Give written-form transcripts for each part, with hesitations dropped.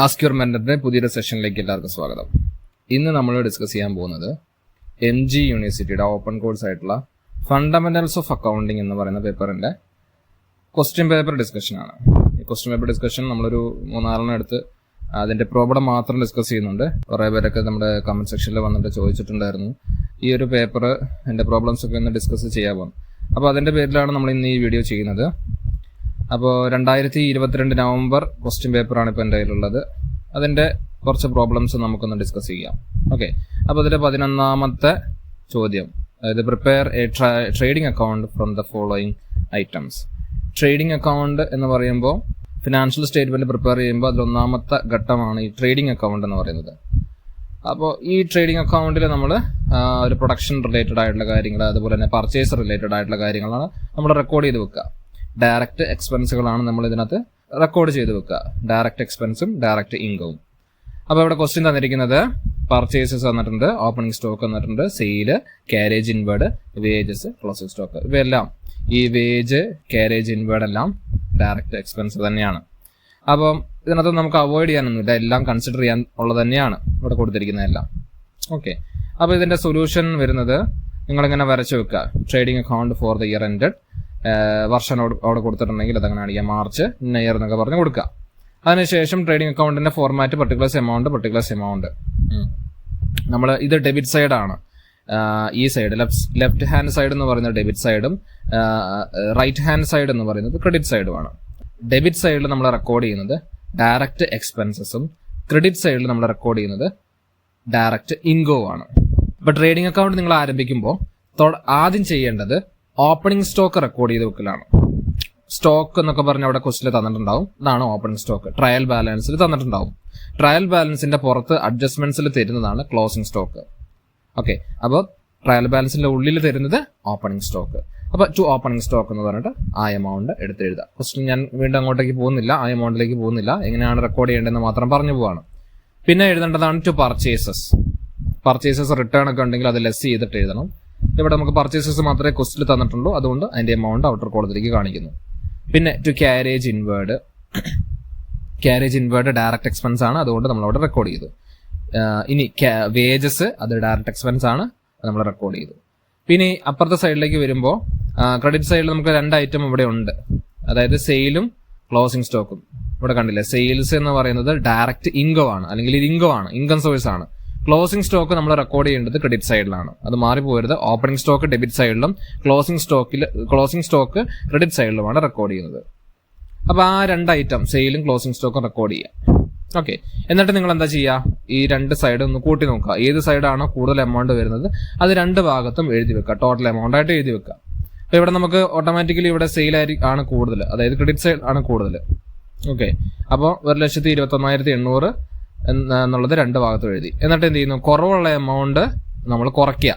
Ask your മെന്ററിന്റെ പുതിയൊരു സെഷനിലേക്ക് എല്ലാവർക്കും സ്വാഗതം. ഇന്ന് നമ്മൾ ഡിസ്കസ് ചെയ്യാൻ പോകുന്നത് MG യൂണിവേഴ്സിറ്റിയുടെ ഓപ്പൺ കോഴ്സ് ആയിട്ടുള്ള ഫണ്ടമെന്റൽസ് ഓഫ് അക്കൗണ്ടിങ് എന്ന് പറയുന്ന പേപ്പറിന്റെ ക്വസ്റ്റ്യൻ പേപ്പർ ഡിസ്കഷൻ ആണ്. ഈ ക്വസ്റ്റ്യൻ പേപ്പർ ഡിസ്കഷൻ നമ്മളൊരു 3-4 എടുത്ത് അതിന്റെ പ്രോബ്ലം മാത്രം ഡിസ്കസ് ചെയ്യുന്നുണ്ട്. കുറേ പേരൊക്കെ നമ്മുടെ കമന്റ് സെക്ഷനിൽ വന്നിട്ട് ചോദിച്ചിട്ടുണ്ടായിരുന്നു ഈ ഒരു പേപ്പർ എന്റെ പ്രോബ്ലംസ് ഒക്കെ ഒന്ന് ഡിസ്കസ് ചെയ്യാൻ പോകും. അപ്പോൾ അതിന്റെ പേരിലാണ് നമ്മൾ ഇന്ന് ഈ വീഡിയോ ചെയ്യുന്നത്. അപ്പോൾ 2022 നവംബർ ക്വസ്റ്റ്യൻ പേപ്പറാണ് ഇപ്പോൾ എൻ്റെ കയ്യിലുള്ളത്. അതിൻ്റെ കുറച്ച് പ്രോബ്ലംസ് നമുക്കൊന്ന് ഡിസ്കസ് ചെയ്യാം. ഓക്കെ, അപ്പോൾ അതിൽ 11ാമത്തെ ചോദ്യം, അതായത് prepare A trading account from the following items. Trading account എന്ന് പറയുമ്പോൾ ഫിനാൻഷ്യൽ സ്റ്റേറ്റ്മെന്റ് പ്രിപ്പയർ ചെയ്യുമ്പോൾ അതിലൊന്നാമത്തെ ഘട്ടമാണ് ഈ ട്രേഡിംഗ് അക്കൗണ്ട് എന്ന് പറയുന്നത്. അപ്പോൾ ഈ ട്രേഡിംഗ് അക്കൗണ്ടിൽ നമ്മൾ ഒരു പ്രൊഡക്ഷൻ റിലേറ്റഡ് ആയിട്ടുള്ള കാര്യങ്ങൾ, അതുപോലെ തന്നെ പർച്ചേസ് റിലേറ്റഡ് ആയിട്ടുള്ള കാര്യങ്ങളാണ് നമ്മൾ റെക്കോർഡ് ചെയ്ത് വെക്കുക. ഡയറക്റ്റ് എക്സ്പെൻസുകളാണ് നമ്മൾ ഇതിനകത്ത് റെക്കോർഡ് ചെയ്ത് വെക്കുക, ഡയറക്റ്റ് എക്സ്പെൻസും ഡയറക്റ്റ് ഇൻകവും. അപ്പോൾ ഇവിടെ ക്വസ്റ്റ്യൻ തന്നിരിക്കുന്നത് പർച്ചേസസ് തന്നിട്ടുണ്ട്, ഓപ്പണിംഗ് സ്റ്റോക്ക് തന്നിട്ടുണ്ട്, sale, carriage inward, wages, closing stock. ഇവയെല്ലാം ഈ വേജ്, കാരേജ് ഇൻവേർഡ് എല്ലാം ഡയറക്റ്റ് എക്സ്പെൻസ് തന്നെയാണ്. അപ്പം ഇതിനകത്ത് നമുക്ക് അവോയ്ഡ് ചെയ്യാനൊന്നുമില്ല, എല്ലാം കൺസിഡർ ചെയ്യാൻ ഉള്ളത് തന്നെയാണ് ഇവിടെ കൊടുത്തിരിക്കുന്നതെല്ലാം. ഓക്കെ, അപ്പോൾ ഇതിന്റെ സൊല്യൂഷൻ വരുന്നത് നിങ്ങളിങ്ങനെ വരച്ചു വെക്കുക. Trading account for the year ended, വർഷം അവിടെ കൊടുത്തിട്ടുണ്ടെങ്കിൽ അതങ്ങനെ അടിക്കുക, മാർച്ച് ഇയർ എന്നൊക്കെ പറഞ്ഞ് കൊടുക്കുക. അതിനുശേഷം ട്രേഡിംഗ് അക്കൗണ്ടിന്റെ ഫോർമാറ്റ് പർട്ടിക്കുലർ എമൗണ്ട്. നമ്മൾ ഇത് ഡെബിറ്റ് സൈഡ് ആണ്. ഈ സൈഡ് ലെഫ്റ്റ് ഹാൻഡ് സൈഡ് എന്ന് പറയുന്നത് ഡെബിറ്റ് സൈഡും റൈറ്റ് ഹാൻഡ് സൈഡ് എന്ന് പറയുന്നത് ക്രെഡിറ്റ് സൈഡുമാണ്. ഡെബിറ്റ് സൈഡിൽ നമ്മൾ റെക്കോർഡ് ചെയ്യുന്നത് ഡയറക്റ്റ് എക്സ്പെൻസസും, ക്രെഡിറ്റ് സൈഡിൽ നമ്മൾ റെക്കോർഡ് ചെയ്യുന്നത് ഡയറക്റ്റ് ഇൻകവും ആണ്. അപ്പൊ ട്രേഡിംഗ് അക്കൗണ്ട് നിങ്ങൾ ആരംഭിക്കുമ്പോൾ ആദ്യം ചെയ്യേണ്ടത് ഓപ്പണിംഗ് സ്റ്റോക്ക് റെക്കോർഡ് ചെയ്ത് വെക്കലാണ്. സ്റ്റോക്ക് എന്നൊക്കെ പറഞ്ഞ അവിടെ ക്വസ്റ്റിൽ തന്നിട്ടുണ്ടാവും, ഇതാണ് ഓപ്പണിംഗ് സ്റ്റോക്ക്. ട്രയൽ ബാലൻസിൽ തന്നിട്ടുണ്ടാവും. ട്രയൽ ബാലൻസിന്റെ പുറത്ത് അഡ്ജസ്റ്റ്മെന്റ്സിൽ തരുന്നതാണ് ക്ലോസിംഗ് സ്റ്റോക്ക്. ഓക്കെ, അപ്പോൾ ട്രയൽ ബാലൻസിന്റെ ഉള്ളിൽ തരുന്നത് ഓപ്പണിംഗ് സ്റ്റോക്ക്. അപ്പൊ ടു ഓപ്പണിംഗ് സ്റ്റോക്ക് എന്ന് പറഞ്ഞിട്ട് ആ എമൗണ്ട് എടുത്തെഴുതാം. ക്വസ്റ്റ്യൻ ഞാൻ വീണ്ടും അങ്ങോട്ടേക്ക് പോകുന്നില്ല, ആ എമൗണ്ടിലേക്ക് പോകുന്നില്ല, എങ്ങനെയാണ് റെക്കോർഡ് ചെയ്യേണ്ടതെന്ന് മാത്രം പറഞ്ഞു പോവാണ്. പിന്നെ എഴുതേണ്ടതാണ് ടു പർച്ചേസസ് റിട്ടേൺ ഒക്കെ ഉണ്ടെങ്കിൽ അത് ലെസ് ചെയ്തിട്ട് എഴുതണം. ഇവിടെ നമുക്ക് പർച്ചേസസ് മാത്രമേ ക്വസ്റ്റിൽ തന്നിട്ടുള്ളൂ, അതുകൊണ്ട് അതിന്റെ എമൗണ്ട് ഔട്ടർ കോളത്തിലേക്ക് കാണിക്കുന്നു. പിന്നെ to carriage inward direct expense ആണ്, അതുകൊണ്ട് നമ്മൾ അവിടെ റെക്കോർഡ് ചെയ്തു. ഇനി വേജസ് അത് ഡയറക്റ്റ് എക്സ്പെൻസ് ആണ്, അത് നമ്മൾ റെക്കോർഡ് ചെയ്തു. പിന്നെ അപ്പുറത്തെ സൈഡിലേക്ക് വരുമ്പോൾ ക്രെഡിറ്റ് സൈഡിൽ നമുക്ക് 2 ഐറ്റം ഇവിടെ ഉണ്ട്, അതായത് സെയിലും ക്ലോസിംഗ് സ്റ്റോക്കും. ഇവിടെ കണ്ടില്ലേ, സെയിൽസ് എന്ന് പറയുന്നത് ഡയറക്റ്റ് ഇൻകം ആണ്, അല്ലെങ്കിൽ ഇത് ഇൻകം സോഴ്സ് ആണ്. ക്ലോസിംഗ് സ്റ്റോക്ക് നമ്മൾ റെക്കോർഡ് ചെയ്യേണ്ടത് ക്രെഡിറ്റ് സൈഡിലാണ്, അത് മാറിപ്പോരുത്. ഓപ്പണിംഗ് സ്റ്റോക്ക് ഡെബിറ്റ് സൈഡിലും ക്ലോസിംഗ് സ്റ്റോക്ക് ക്രെഡിറ്റ് സൈഡിലുമാണ് റെക്കോർഡ് ചെയ്യുന്നത്. അപ്പൊ ആ 2 ഐറ്റം സെയിലും ക്ലോസിംഗ് സ്റ്റോക്കും റെക്കോർഡ് ചെയ്യാം. ഓക്കെ, എന്നിട്ട് നിങ്ങൾ എന്താ ചെയ്യുക, ഈ 2 സൈഡ് ഒന്ന് കൂട്ടി നോക്കുക. ഏത് സൈഡാണോ കൂടുതൽ എമൗണ്ട് വരുന്നത് അത് 2 ഭാഗത്തും എഴുതി വെക്കുക, ടോട്ടൽ എമൗണ്ട് ആയിട്ട് എഴുതി വെക്കുക. അപ്പൊ ഇവിടെ നമുക്ക് ഓട്ടോമാറ്റിക്കലി ഇവിടെ സെയിൽ ആണ് കൂടുതൽ, അതായത് ക്രെഡിറ്റ് സൈഡ് ആണ് കൂടുതൽ. ഓക്കെ, അപ്പോൾ 1,21,800 എന്നുള്ളത് 2 ഭാഗത്തും എഴുതി. എന്നിട്ട് എന്ത് ചെയ്യുന്നു, കുറവുള്ള എമൗണ്ട് നമ്മൾ കുറയ്ക്കുക.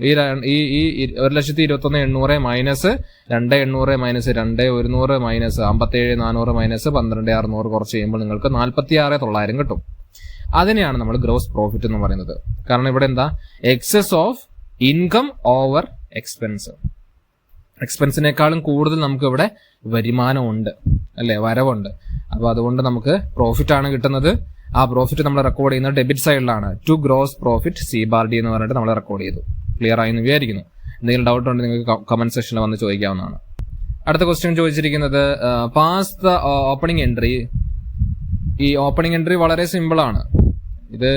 ഈ 1,21,800 മൈനസ് 2,800 മൈനസ് 2,100 മൈനസ് 57,400 മൈനസ് 12,600 കുറച്ച് ചെയ്യുമ്പോൾ നിങ്ങൾക്ക് 46,900 കിട്ടും. അതിനെയാണ് നമ്മൾ ഗ്രോസ് പ്രോഫിറ്റ് എന്ന് പറയുന്നത്. കാരണം ഇവിടെ എന്താ, excess of income over expense. എക്സ്പെൻസിനേക്കാളും കൂടുതൽ നമുക്ക് ഇവിടെ വരുമാനമുണ്ട്, അല്ലെ, വരവുണ്ട്. അപ്പൊ അതുകൊണ്ട് നമുക്ക് പ്രോഫിറ്റ് ആണ് കിട്ടുന്നത്. ആ പ്രോഫിറ്റ് നമ്മൾ റെക്കോർഡ് ചെയ്യുന്നത് ഡെബിറ്റ് സൈഡിലാണ്. ടു ഗ്രോസ് പ്രോഫിറ്റ് CBARD എന്ന് പറഞ്ഞിട്ട് നമ്മൾ റെക്കോർഡ് ചെയ്തു. ക്ലിയർ ആയി എന്ന് വിചാരിക്കുന്നു. എന്തെങ്കിലും ഡൗട്ട് ഉണ്ടെങ്കിൽ നിങ്ങൾക്ക് കമന്റ് സെക്ഷനിൽ വന്ന് ചോദിക്കാവുന്നതാണ്. അടുത്ത ക്വസ്റ്റ്യൻ ചോദിച്ചിരിക്കുന്നത് പാസ് ദ ഓപ്പണിംഗ് എൻട്രി. ഈ ഓപ്പണിംഗ് എൻട്രി വളരെ സിമ്പിൾ ആണ്. ഇത്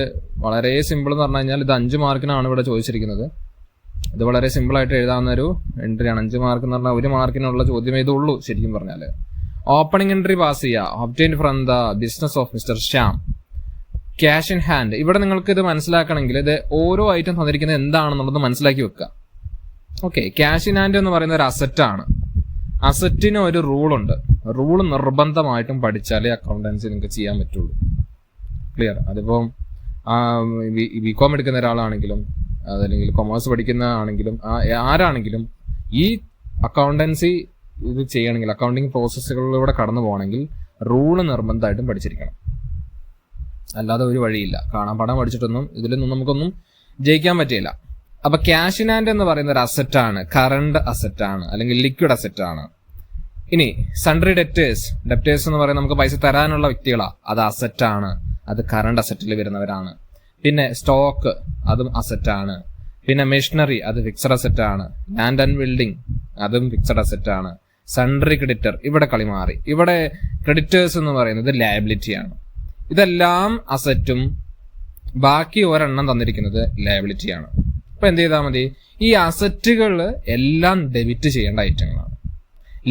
വളരെ സിമ്പിൾ എന്ന് പറഞ്ഞു കഴിഞ്ഞാൽ ഇത് 5 മാർക്കിനാണ് ഇവിടെ ചോദിച്ചിരിക്കുന്നത്. ഇത് വളരെ സിമ്പിൾ ആയിട്ട് എഴുതാവുന്ന ഒരു എൻട്രിയാണ്. 5 മാർക്ക് എന്ന് പറഞ്ഞാൽ 1 മാർക്കിനുള്ള ചോദ്യമേ ഇതുള്ളൂ ശരിക്കും പറഞ്ഞാല്. ഓപ്പണിംഗ് എൻട്രി പാസ് ചെയ്യുക. Obtain from the business of mister Shyam, cash in hand. ഇവിടെ നിങ്ങൾക്ക് ഇത് മനസ്സിലാക്കണമെങ്കിൽ ഇത് ഓരോ ഐറ്റം തന്നിരിക്കുന്നത് എന്താണെന്നുള്ളത് മനസ്സിലാക്കി വെക്കുക. ഓക്കെ, ക്യാഷ് ഇൻ ഹാൻഡ് എന്ന് പറയുന്ന ഒരു അസറ്റ് ആണ്. അസറ്റിന് ഒരു റൂളുണ്ട്. റൂൾ നിർബന്ധമായിട്ടും പഠിച്ചാലേ അക്കൗണ്ടൻസി നിങ്ങൾക്ക് ചെയ്യാൻ പറ്റുള്ളൂ. ക്ലിയർ? അതിപ്പം ബികോം എടുക്കുന്ന ഒരാളാണെങ്കിലും അതല്ലെങ്കിൽ കൊമേഴ്സ് പഠിക്കുന്ന ആണെങ്കിലും ആരാണെങ്കിലും ഈ അക്കൗണ്ടൻസി ഇത് ചെയ്യണമെങ്കിൽ, അക്കൗണ്ടിങ് പ്രോസസ്സുകളിലൂടെ കടന്നു പോകണമെങ്കിൽ റൂള് നിർബന്ധമായിട്ടും പഠിച്ചിരിക്കണം. അല്ലാതെ ഒരു വഴിയില്ല. കാണാൻ പണം പഠിച്ചിട്ടൊന്നും ഇതിലൊന്നും നമുക്കൊന്നും ജയിക്കാൻ പറ്റില്ല. അപ്പൊ ക്യാഷ് ഇൻ ഹാൻഡ് എന്ന് പറയുന്ന ഒരു അസറ്റാണ്, കറണ്ട് അസറ്റാണ്, അല്ലെങ്കിൽ ലിക്വിഡ് അസറ്റ് ആണ്. ഇനി സൺട്രി ഡെപ്റ്റേഴ്സ് എന്ന് പറയുന്നത് നമുക്ക് പൈസ തരാനുള്ള വ്യക്തികളാ, അത് അസറ്റ് ആണ്. അത് കറണ്ട് അസറ്റിൽ വരുന്നവരാണ്. പിന്നെ സ്റ്റോക്ക് അതും അസറ്റാണ്. പിന്നെ മെഷീനറി അത് ഫിക്സഡ് അസറ്റ് ആണ്. ലാൻഡ് ആൻഡ് ബിൽഡിംഗ് അതും ഫിക്സഡ് അസറ്റ് ആണ്. സൺട്രി ക്രെഡിറ്റർ ഇവിടെ കളി മാറി. ഇവിടെ ക്രെഡിറ്റേഴ്സ് എന്ന് പറയുന്നത് ലയബിലിറ്റി ആണ്. ഇതെല്ലാം അസറ്റും ബാക്കി ഒരെണ്ണം തന്നിരിക്കുന്നത് ലയബിലിറ്റി ആണ്. അപ്പൊ എന്ത് ചെയ്താൽ മതി, ഈ അസറ്റുകൾ എല്ലാം ഡെബിറ്റ് ചെയ്യേണ്ട ഐറ്റങ്ങളാണ്,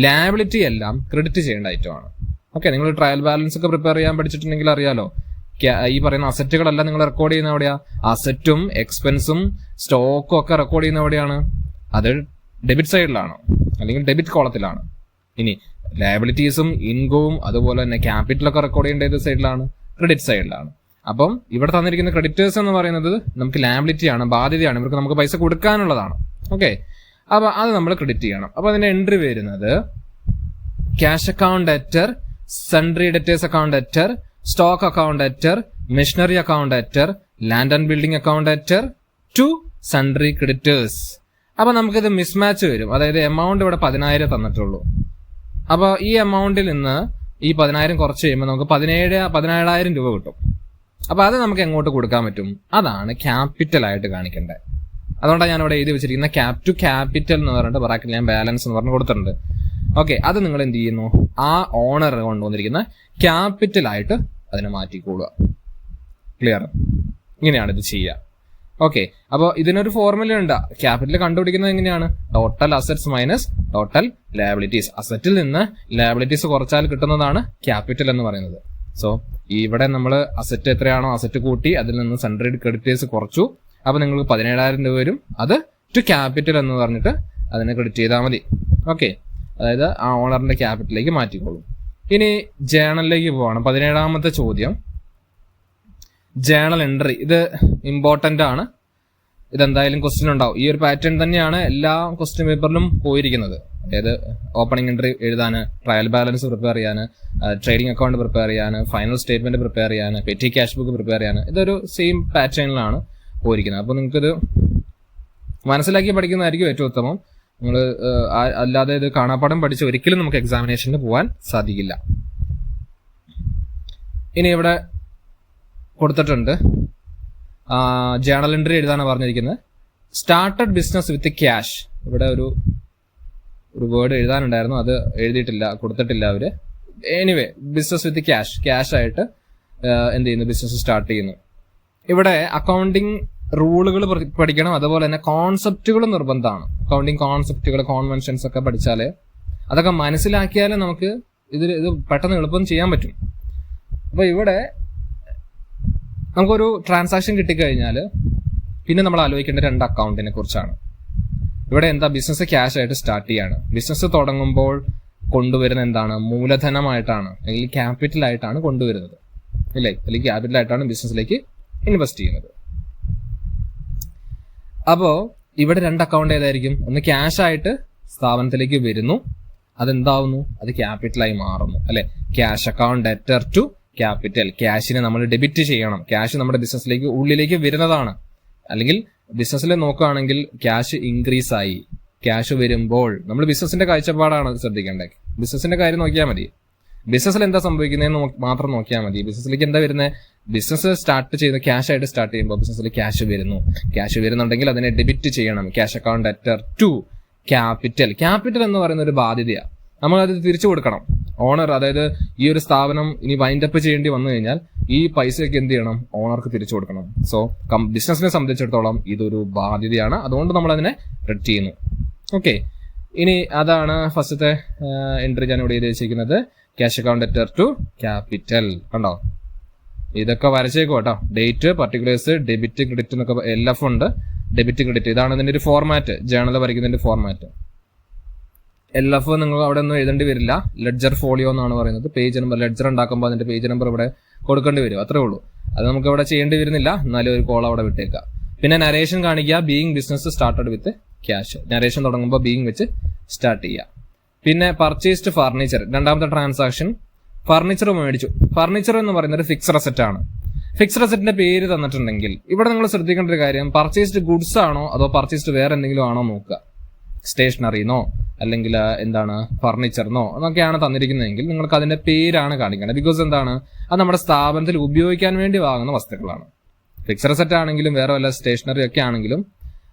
ലയബിലിറ്റി എല്ലാം ക്രെഡിറ്റ് ചെയ്യേണ്ട ഐറ്റമാണ്. ഓക്കെ, നിങ്ങൾ ട്രയൽ ബാലൻസ് ഒക്കെ പ്രിപ്പയർ ചെയ്യാൻ പഠിച്ചിട്ടുണ്ടെങ്കിൽ അറിയാലോ, ഈ പറയുന്ന അസറ്റുകളെല്ലാം നിങ്ങൾ റെക്കോർഡ് ചെയ്യുന്ന എവിടെയാ? അസറ്റും എക്സ്പെൻസും സ്റ്റോക്കും ഒക്കെ റെക്കോർഡ് ചെയ്യുന്ന എവിടെയാണ്? അത് ഡെബിറ്റ് സൈഡിലാണ്, അല്ലെങ്കിൽ ഡെബിറ്റ് കോളത്തിലാണ്. ഇനി ലയബിലിറ്റീസും ഇൻകവും അതുപോലെ തന്നെ ക്യാപിറ്റലൊക്കെ റെക്കോർഡ് ചെയ്യേണ്ട ഏത് സൈഡിലാണ്? ക്രെഡിറ്റ് സൈഡിലാണ്. അപ്പം ഇവിടെ തന്നിരിക്കുന്ന ക്രെഡിറ്റേഴ്സ് എന്ന് പറയുന്നത് നമുക്ക് ലയബിലിറ്റി ആണ്, ബാധ്യതയാണ്, ഇവർക്ക് നമുക്ക് പൈസ കൊടുക്കാനുള്ളതാണ്. ഓക്കെ, അപ്പൊ അത് നമ്മൾ ക്രെഡിറ്റ് ചെയ്യണം. അപ്പൊ അതിന്റെ എൻട്രി വരുന്നത് cash account debtor, sundry debtors account debtor, stock account debtor, machinery account debtor, land and building account debtor to sundry creditors. അപ്പൊ നമുക്കിത് മിസ്മാച്ച് വരും. അതായത് എമൗണ്ട് ഇവിടെ 10,000 തന്നിട്ടുള്ളൂ. അപ്പൊ ഈ എമൗണ്ടിൽ നിന്ന് ഈ 10,000 കുറച്ച് കഴിയുമ്പോൾ നമുക്ക് 17,000 രൂപ കിട്ടും. അപ്പൊ അത് നമുക്ക് എങ്ങോട്ട് കൊടുക്കാൻ പറ്റും? അതാണ് ക്യാപിറ്റൽ ആയിട്ട് കാണിക്കേണ്ടത്. അതുകൊണ്ടാണ് ഞാൻ ഇവിടെ എഴുതി വെച്ചിരിക്കുന്ന ക്യാപ് ടു ക്യാപിറ്റൽ എന്ന് പറഞ്ഞിട്ട് ബ്രാക്കറ്റിൽ ഞാൻ ബാലൻസ് എന്ന് പറഞ്ഞ് കൊടുത്തിട്ടുണ്ട്. ഓക്കെ, അത് നിങ്ങൾ എന്ത് ചെയ്യുന്നു? ആ ഓണർ കൊണ്ടുവന്നിരിക്കുന്ന ക്യാപിറ്റൽ ആയിട്ട് അതിനെ മാറ്റിക്കൊള്ളുക. ക്ലിയർ? ഇങ്ങനെയാണ് ഇത് ചെയ്യുക. ഓക്കെ, അപ്പോൾ ഇതിനൊരു ഫോർമുല ഉണ്ട്. ക്യാപിറ്റൽ കണ്ടുപിടിക്കുന്നത് എങ്ങനെയാണ്? Total assets minus total liabilities. അസറ്റിൽ നിന്ന് ലയബിലിറ്റീസ് കുറച്ചാൽ കിട്ടുന്നതാണ് ക്യാപിറ്റൽ എന്ന് പറയുന്നത്. സോ ഇവിടെ നമ്മൾ അസറ്റ് എത്രയാണോ അസറ്റ് കൂട്ടി അതിൽ നിന്ന് സൺട്രി ക്രെഡിറ്റേഴ്സ് കുറച്ചു. അപ്പൊ നിങ്ങൾക്ക് 17,000 രൂപ വരും. അത് ടു ക്യാപിറ്റൽ എന്ന് പറഞ്ഞിട്ട് അതിനെ ക്രെഡിറ്റ് ചെയ്താൽ മതി. ഓക്കെ, അതായത് ആ ഓണറിന്റെ ക്യാപിറ്റലിലേക്ക് മാറ്റിക്കോളും. ഇനി ജേണലിലേക്ക് പോവാണ്. 17ാമത്തെ ചോദ്യം, ജേണൽ എൻട്രി. ഇത് ഇമ്പോർട്ടന്റ് ആണ്. ഇതെന്തായാലും ക്വസ്റ്റ്യൻ ഉണ്ടാവും. ഈ ഒരു പാറ്റേൺ തന്നെയാണ് എല്ലാ ക്വസ്റ്റ്യൻ പേപ്പറിലും പോയിരിക്കുന്നത്. അതായത് ഓപ്പണിംഗ് എൻട്രി എഴുതാൻ, ട്രയൽ ബാലൻസ് പ്രിപ്പയർ ചെയ്യാൻ, ട്രേഡിംഗ് അക്കൗണ്ട് പ്രിപ്പയർ ചെയ്യാൻ, ഫൈനൽ സ്റ്റേറ്റ്മെന്റ് പ്രിപ്പയർ ചെയ്യാൻ, പെറ്റി ക്യാഷ് ബുക്ക് പ്രിപ്പയർ ചെയ്യാൻ, ഇതൊരു സെയിം പാറ്റേണിലാണ് പോയിരിക്കുന്നത്. അപ്പോൾ നിങ്ങൾക്കിത് മനസ്സിലാക്കി പഠിക്കുന്നതായിരിക്കും ഏറ്റവും ഉത്തമം. നിങ്ങൾ അല്ലാതെ ഇത് കാണാപ്പാഠം പഠിച്ച് ഒരിക്കലും നമുക്ക് എക്സാമിനേഷന് പോകാൻ സാധിക്കില്ല. ഇനി ഇവിടെ കൊടുത്തിട്ടുണ്ട് ജേണൽ എൻട്രി എഴുതാനാണ് പറഞ്ഞിരിക്കുന്നത്. Started business with cash. ഇവിടെ ഒരു വേർഡ് എഴുതാനുണ്ടായിരുന്നു, അത് എഴുതിയിട്ടില്ല, കൊടുത്തിട്ടില്ല അവര്. Anyway, business with cash, cash ആയിട്ട് എന്ത് ചെയ്യുന്നു? ബിസിനസ് സ്റ്റാർട്ട് ചെയ്യുന്നു. ഇവിടെ അക്കൗണ്ടിങ് റൂളുകൾ പഠിക്കണം, അതുപോലെ തന്നെ കോൺസെപ്റ്റുകൾ നിർബന്ധമാണ്. അക്കൗണ്ടിങ് കോൺസെപ്റ്റുകൾ, കോൺവെൻഷൻസ് ഒക്കെ പഠിച്ചാലേ, അതൊക്കെ മനസ്സിലാക്കിയാലേ നമുക്ക് ഇത് പെട്ടെന്ന് എളുപ്പം ചെയ്യാൻ പറ്റും. അപ്പൊ ഇവിടെ നമുക്കൊരു ട്രാൻസാക്ഷൻ കിട്ടിക്കഴിഞ്ഞാൽ പിന്നെ നമ്മൾ ആലോചിക്കേണ്ട 2 അക്കൗണ്ടിനെ കുറിച്ചാണ്. ഇവിടെ എന്താ? ബിസിനസ് ക്യാഷ് ആയിട്ട് സ്റ്റാർട്ട് ചെയ്യാണ്. ബിസിനസ് തുടങ്ങുമ്പോൾ കൊണ്ടുവരുന്ന എന്താണ്? മൂലധനമായിട്ടാണ്, അല്ലെങ്കിൽ ക്യാപിറ്റൽ ആയിട്ടാണ് കൊണ്ടുവരുന്നത്, ഇല്ലേ? അല്ലെങ്കിൽ ക്യാപിറ്റൽ ആയിട്ടാണ് ബിസിനസ്സിലേക്ക് ഇൻവെസ്റ്റ് ചെയ്യുന്നത്. അപ്പോ ഇവിടെ 2 അക്കൗണ്ട് ഏതായിരിക്കും? ഒന്ന് ക്യാഷ് ആയിട്ട് സ്ഥാപനത്തിലേക്ക് വരുന്നു, അതെന്താവുന്നു? അത് ക്യാപിറ്റലായി മാറുന്നു, അല്ലെ? Cash account debtor to capital. ക്യാഷിനെ നമ്മൾ ഡെബിറ്റ് ചെയ്യണം. ക്യാഷ് നമ്മുടെ ബിസിനസ്സിലേക്ക് ഉള്ളിലേക്ക് വരുന്നതാണ്. അല്ലെങ്കിൽ ബിസിനസ്സിൽ നോക്കുകയാണെങ്കിൽ ക്യാഷ് ഇൻക്രീസ് ആയി. ക്യാഷ് വരുമ്പോൾ നമ്മൾ ബിസിനസിന്റെ കാഴ്ചപ്പാടാണ് ശ്രദ്ധിക്കേണ്ടത്. ബിസിനസിന്റെ കാര്യം നോക്കിയാൽ മതി. ബിസിനസ്സിൽ എന്താ സംഭവിക്കുന്നതെന്ന് മാത്രം നോക്കിയാൽ മതി. ബിസിനസ്സിലേക്ക് എന്താ വരുന്നത്? ബിസിനസ് സ്റ്റാർട്ട് ചെയ്ത് ക്യാഷ് ആയിട്ട് സ്റ്റാർട്ട് ചെയ്യുമ്പോൾ ബിസിനസ്സിൽ ക്യാഷ് വരുന്നു. ക്യാഷ് വരുന്നുണ്ടെങ്കിൽ അതിനെ ഡെബിറ്റ് ചെയ്യണം. Cash account debtor to capital. Capital എന്ന് പറയുന്ന ഒരു ബാധ്യതയാണ്. നമ്മൾ അത് തിരിച്ചു കൊടുക്കണം. ഓണർ, അതായത് ഈ ഒരു സ്ഥാപനം ഇനി വൈൻഡപ്പ് ചെയ്യേണ്ടി വന്നു കഴിഞ്ഞാൽ ഈ പൈസയൊക്കെ എന്ത് ചെയ്യണം? ഓണർക്ക് തിരിച്ചു കൊടുക്കണം. സോ ബിസിനസിനെ സംബന്ധിച്ചിടത്തോളം ഇതൊരു ബാധ്യതയാണ്. അതുകൊണ്ട് നമ്മൾ അതിനെ ക്രെഡിറ്റ് ചെയ്യുന്നു. ഓക്കെ, ഇനി അതാണ് ഫസ്റ്റത്തെ എൻട്രി ഞാൻ ഇവിടെ എഴുതി വെച്ചിരിക്കുന്നത്. Cash account debtor to capital. കണ്ടോ? ഇതൊക്കെ വരച്ചേക്കും കേട്ടോ. ഡേറ്റ്, പർട്ടിക്കുലേഴ്സ്, ഡെബിറ്റ്, ക്രെഡിറ്റ് എന്നൊക്കെ LF ഉണ്ട്. ഡെബിറ്റ്, ക്രെഡിറ്റ്, ഇതാണ് ഇതിന്റെ ഒരു ഫോർമാറ്റ്. ജേണൽ വരയ്ക്കുന്നതിന്റെ ഫോർമാറ്റ്. LF നിങ്ങൾ അവിടെ ഒന്നും എഴുതേണ്ടി വരില്ല. ലെഡ്ജർ ഫോളിയോ എന്നാണ് പറയുന്നത്. പേജ് നമ്പർ, ലെഡ്ജർ ഉണ്ടാക്കുമ്പോൾ അതിന്റെ പേജ് നമ്പർ ഇവിടെ കൊടുക്കേണ്ടി വരും, അത്രേ ഉള്ളൂ. അത് നമുക്ക് ഇവിടെ ചെയ്യേണ്ടി വരുന്നില്ല, എന്നാലും ഒരു കോൾ അവിടെ വിട്ടേക്കാം. പിന്നെ നരേഷൻ കാണിക്കുക. Being business started with cash. Narration തുടങ്ങുമ്പോൾ ബീയിങ് വെച്ച് സ്റ്റാർട്ട് ചെയ്യുക. പിന്നെ പർച്ചേസ്ഡ് ഫർണിച്ചർ, 2ാമത്തെ ട്രാൻസാക്ഷൻ. ഫർണിച്ചർ മേടിച്ചു. ഫർണിച്ചർ എന്ന് പറയുന്നത് ഫിക്സഡ് അസറ്റ് ആണ്. ഫിക്സഡ് അസറ്റിന്റെ പേര് തന്നിട്ടുണ്ടെങ്കിൽ ഇവിടെ നിങ്ങൾ ശ്രദ്ധിക്കേണ്ട ഒരു കാര്യം, പർച്ചേസ്ഡ് ഗുഡ്സ് ആണോ അതോ പർച്ചേസ്ഡ് വേറെ എന്തെങ്കിലും ആണോ നോക്കുക. സ്റ്റേഷനറിന്നോ അല്ലെങ്കിൽ എന്താണ് ഫർണിച്ചറിനോ എന്നൊക്കെയാണ് തന്നിരിക്കുന്നതെങ്കിൽ നിങ്ങൾക്ക് അതിന്റെ പേരാണ് കാണിക്കേണ്ടത്. ബിക്കോസ് എന്താണ്, അത് നമ്മുടെ സ്ഥാപനത്തിൽ ഉപയോഗിക്കാൻ വേണ്ടി വാങ്ങുന്ന വസ്തുക്കളാണ്. ഫിക്സഡ് സെറ്റ് ആണെങ്കിലും വേറെ വല്ല സ്റ്റേഷനറി ഒക്കെ ആണെങ്കിലും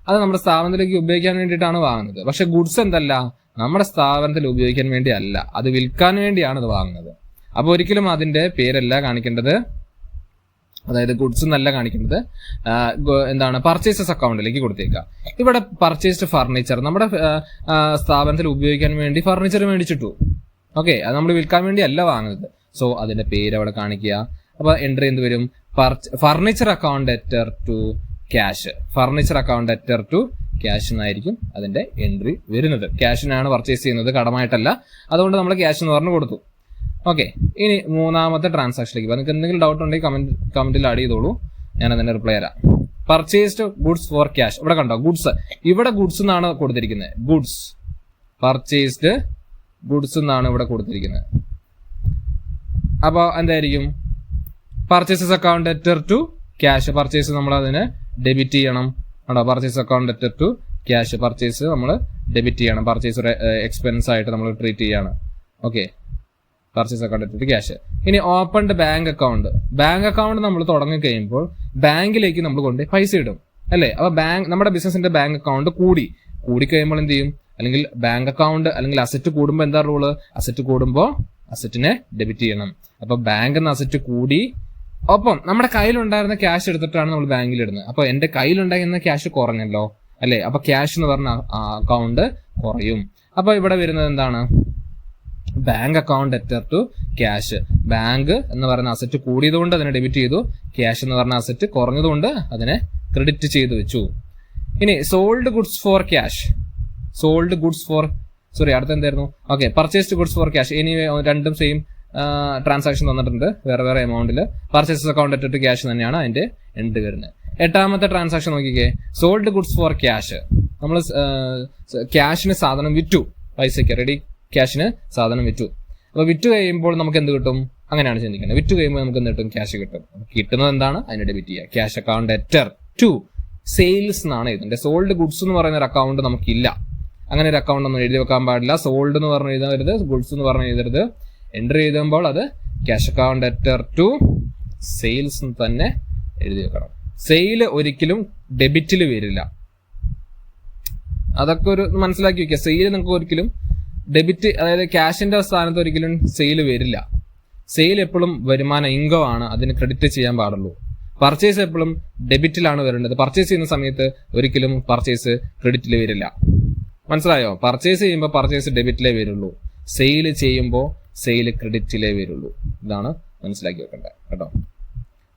അത് നമ്മുടെ സ്ഥാപനത്തിലേക്ക് ഉപയോഗിക്കാൻ വേണ്ടിയിട്ടാണ് വാങ്ങുന്നത്. പക്ഷെ ഗുഡ്സ് എന്തല്ല, നമ്മുടെ സ്ഥാപനത്തിൽ ഉപയോഗിക്കാൻ വേണ്ടി അല്ല, അത് വിൽക്കാൻ വേണ്ടിയാണ് അത് വാങ്ങുന്നത്. അപ്പോൾ ഒരിക്കലും അതിന്റെ പേരല്ല കാണിക്കേണ്ടത്, അതായത് ഗുഡ്സ് എന്നല്ല കാണിക്കേണ്ടത്, എന്താണ് പർച്ചേസസ് അക്കൗണ്ടിലേക്ക് കൊടുത്തേക്കുക. ഇവിടെ പർച്ചേസ്ഡ് ഫർണിച്ചർ, നമ്മുടെ സ്ഥാപനത്തിൽ ഉപയോഗിക്കാൻ വേണ്ടി ഫർണിച്ചർ മേടിച്ചിട്ടു. ഓക്കെ, അത് നമ്മൾ വിൽക്കാൻ വേണ്ടി അല്ല വാങ്ങുന്നത്. സോ അതിന്റെ പേര് അവിടെ കാണിക്കുക. അപ്പൊ എൻട്രി എന്ത് വരും? Furniture account debtor to cash. Furniture account debtor to cash എന്നായിരിക്കും അതിന്റെ എൻട്രി വരുന്നത്. ക്യാഷിനാണ് പർച്ചേസ് ചെയ്യുന്നത്, കടമായിട്ടല്ല. അതുകൊണ്ട് നമ്മൾ ക്യാഷ് എന്ന് പറഞ്ഞു കൊടുത്തു. ഓക്കെ, ഇനി മൂന്നാമത്തെ ട്രാൻസാക്ഷനിലേക്ക് നിങ്ങൾക്ക് എന്തെങ്കിലും ഡൗട്ട് ഉണ്ടെങ്കിൽ കമന്റിൽ ആഡ് ചെയ്തോളൂ, ഞാൻ അതിന്റെ റിപ്ലൈ തരാം. Purchased goods for cash. ഇവിടെ കണ്ടോ ഗുഡ്സ്, ഇവിടെ ഗുഡ്സ് എന്നാണ് കൊടുത്തിരിക്കുന്നത്. ഗുഡ്സ്, പർച്ചേസ്ഡ് ഗുഡ്സ് എന്നാണ് ഇവിടെ കൊടുത്തിരിക്കുന്നത്. അപ്പൊ എന്തായിരിക്കും? Purchases account debtor to cash. Purchase നമ്മൾ അതിനെ ഡെബിറ്റ് ചെയ്യണം. ആണോ? Purchase account debtor to cash. Purchase നമ്മൾ ഡെബിറ്റ് ചെയ്യണം. പർച്ചേസ് ഒരു എക്സ്പെൻസ് ആയിട്ട് നമ്മൾ ട്രീറ്റ് ചെയ്യാണ്. Okay, purchase account debtor to cash. ഇനി opened bank account. Bank account നമ്മൾ തുടങ്ങി കഴിയുമ്പോൾ ബാങ്കിലേക്ക് നമ്മൾ കൊണ്ട് പൈസ ഇടും, അല്ലേ? അപ്പൊ നമ്മുടെ ബിസിനസിന്റെ ബാങ്ക് അക്കൗണ്ട് കൂടിക്കഴിയുമ്പോൾ എന്ത് ചെയ്യും? അല്ലെങ്കിൽ ബാങ്ക് അക്കൗണ്ട് അല്ലെങ്കിൽ അസറ്റ് കൂടുമ്പോൾ എന്താ റൂള്? അസറ്റ് കൂടുമ്പോൾ അസറ്റിനെ ഡെബിറ്റ് ചെയ്യണം. അപ്പൊ ബാങ്ക് എന്ന അസറ്റ് കൂടി, ഒപ്പം നമ്മുടെ കയ്യിലുണ്ടായിരുന്ന ക്യാഷ് എടുത്തിട്ടാണ് നമ്മൾ ബാങ്കിൽ ഇടുന്നത്. അപ്പൊ എന്റെ കയ്യിലുണ്ടായിരുന്ന ക്യാഷ് കുറഞ്ഞല്ലോ, അല്ലെ? അപ്പൊ ക്യാഷ് എന്ന് പറഞ്ഞ അക്കൗണ്ട് കുറയും. അപ്പൊ ഇവിടെ വരുന്നത് എന്താണ്? Bank account debtor to cash. Bank എന്ന് പറയുന്ന അസറ്റ് കൂടിയതുകൊണ്ട് അതിനെ ഡെബിറ്റ് ചെയ്തു, ക്യാഷ് എന്ന് പറഞ്ഞ അസറ്റ് കുറഞ്ഞതുകൊണ്ട് അതിനെ ക്രെഡിറ്റ് ചെയ്തു വെച്ചു. ഇനി sold goods for cash. Sold goods for, sorry അടുത്ത എന്തായിരുന്നു? Okay, purchased goods for cash. ഇനി രണ്ടും സെയിം ട്രാൻസാക്ഷൻ തന്നിട്ടുണ്ട്, വേറെ വേറെ എമൗണ്ടിൽ. Purchases account debtor to cash തന്നെയാണ് അതിന്റെ എൻഡ് വരുന്നത്. എട്ടാമത്തെ ട്രാൻസാക്ഷൻ നോക്കിക്കേ, സോൾഡ് ഗുഡ്സ് ഫോർ ക്യാഷ്. നമ്മൾ ക്യാഷിന് സാധനം വിറ്റു, പൈസയ്ക്ക് റെഡി ക്യാഷിന് സാധനം വിറ്റു. അപ്പൊ വിറ്റു കഴിയുമ്പോൾ നമുക്ക് എന്ത് കിട്ടും? അങ്ങനെയാണ് ചിന്തിക്കുന്നത്. വിറ്റു കഴിയുമ്പോൾ നമുക്ക് എന്ത് കിട്ടും? ക്യാഷ് കിട്ടും. കിട്ടുന്നത് എന്താണ്? അതിനെ ഡെബിറ്റ് ചെയ്യുക. Cash account debtor to sales എന്നാണ് ഇതിന്റെ. സോൾഡ് ഗുഡ്സ് എന്ന് പറയുന്ന ഒരു അക്കൗണ്ട് നമുക്കില്ല. അങ്ങനെ ഒരു അക്കൗണ്ട് ഒന്നും എഴുതി വെക്കാൻ പാടില്ല. സോൾഡ് എന്ന് പറഞ്ഞ് എഴുതരുത്, ഗുഡ്സ് എന്ന് പറഞ്ഞ് എഴുതരുത്. എൻട്രി എഴുതുമ്പോൾ അത് cash account debtor to sales തന്നെ എഴുതി വെക്കണം. സെയിൽ ഒരിക്കലും ഡെബിറ്റിൽ വരില്ല. അതൊക്കെ ഒരു മനസ്സിലാക്കി വെക്കുക. സെയിൽ നിങ്ങൾക്ക് ഒരിക്കലും ഡെബിറ്റ്, അതായത് ക്യാഷിന്റെ സ്ഥാനത്ത് ഒരിക്കലും സെയിൽ വരില്ല. സെയിൽ എപ്പോഴും വരുമാനം, ഇൻകം ആണ്, അതിന് ക്രെഡിറ്റ് ചെയ്യാൻ പാടുള്ളൂ. പർച്ചേസ് എപ്പോഴും ഡെബിറ്റിലാണ് വരേണ്ടത്. പർച്ചേസ് ചെയ്യുന്ന സമയത്ത് ഒരിക്കലും പർച്ചേസ് ക്രെഡിറ്റിൽ വരില്ല. മനസ്സിലായോ? പർച്ചേസ് ചെയ്യുമ്പോൾ പർച്ചേസ് ഡെബിറ്റിലേ വരുള്ളൂ, സെയിൽ ചെയ്യുമ്പോൾ സെയിൽ ക്രെഡിറ്റിലേ വരുള്ളൂ. ഇതാണ് മനസ്സിലാക്കി വെക്കേണ്ടത് കേട്ടോ.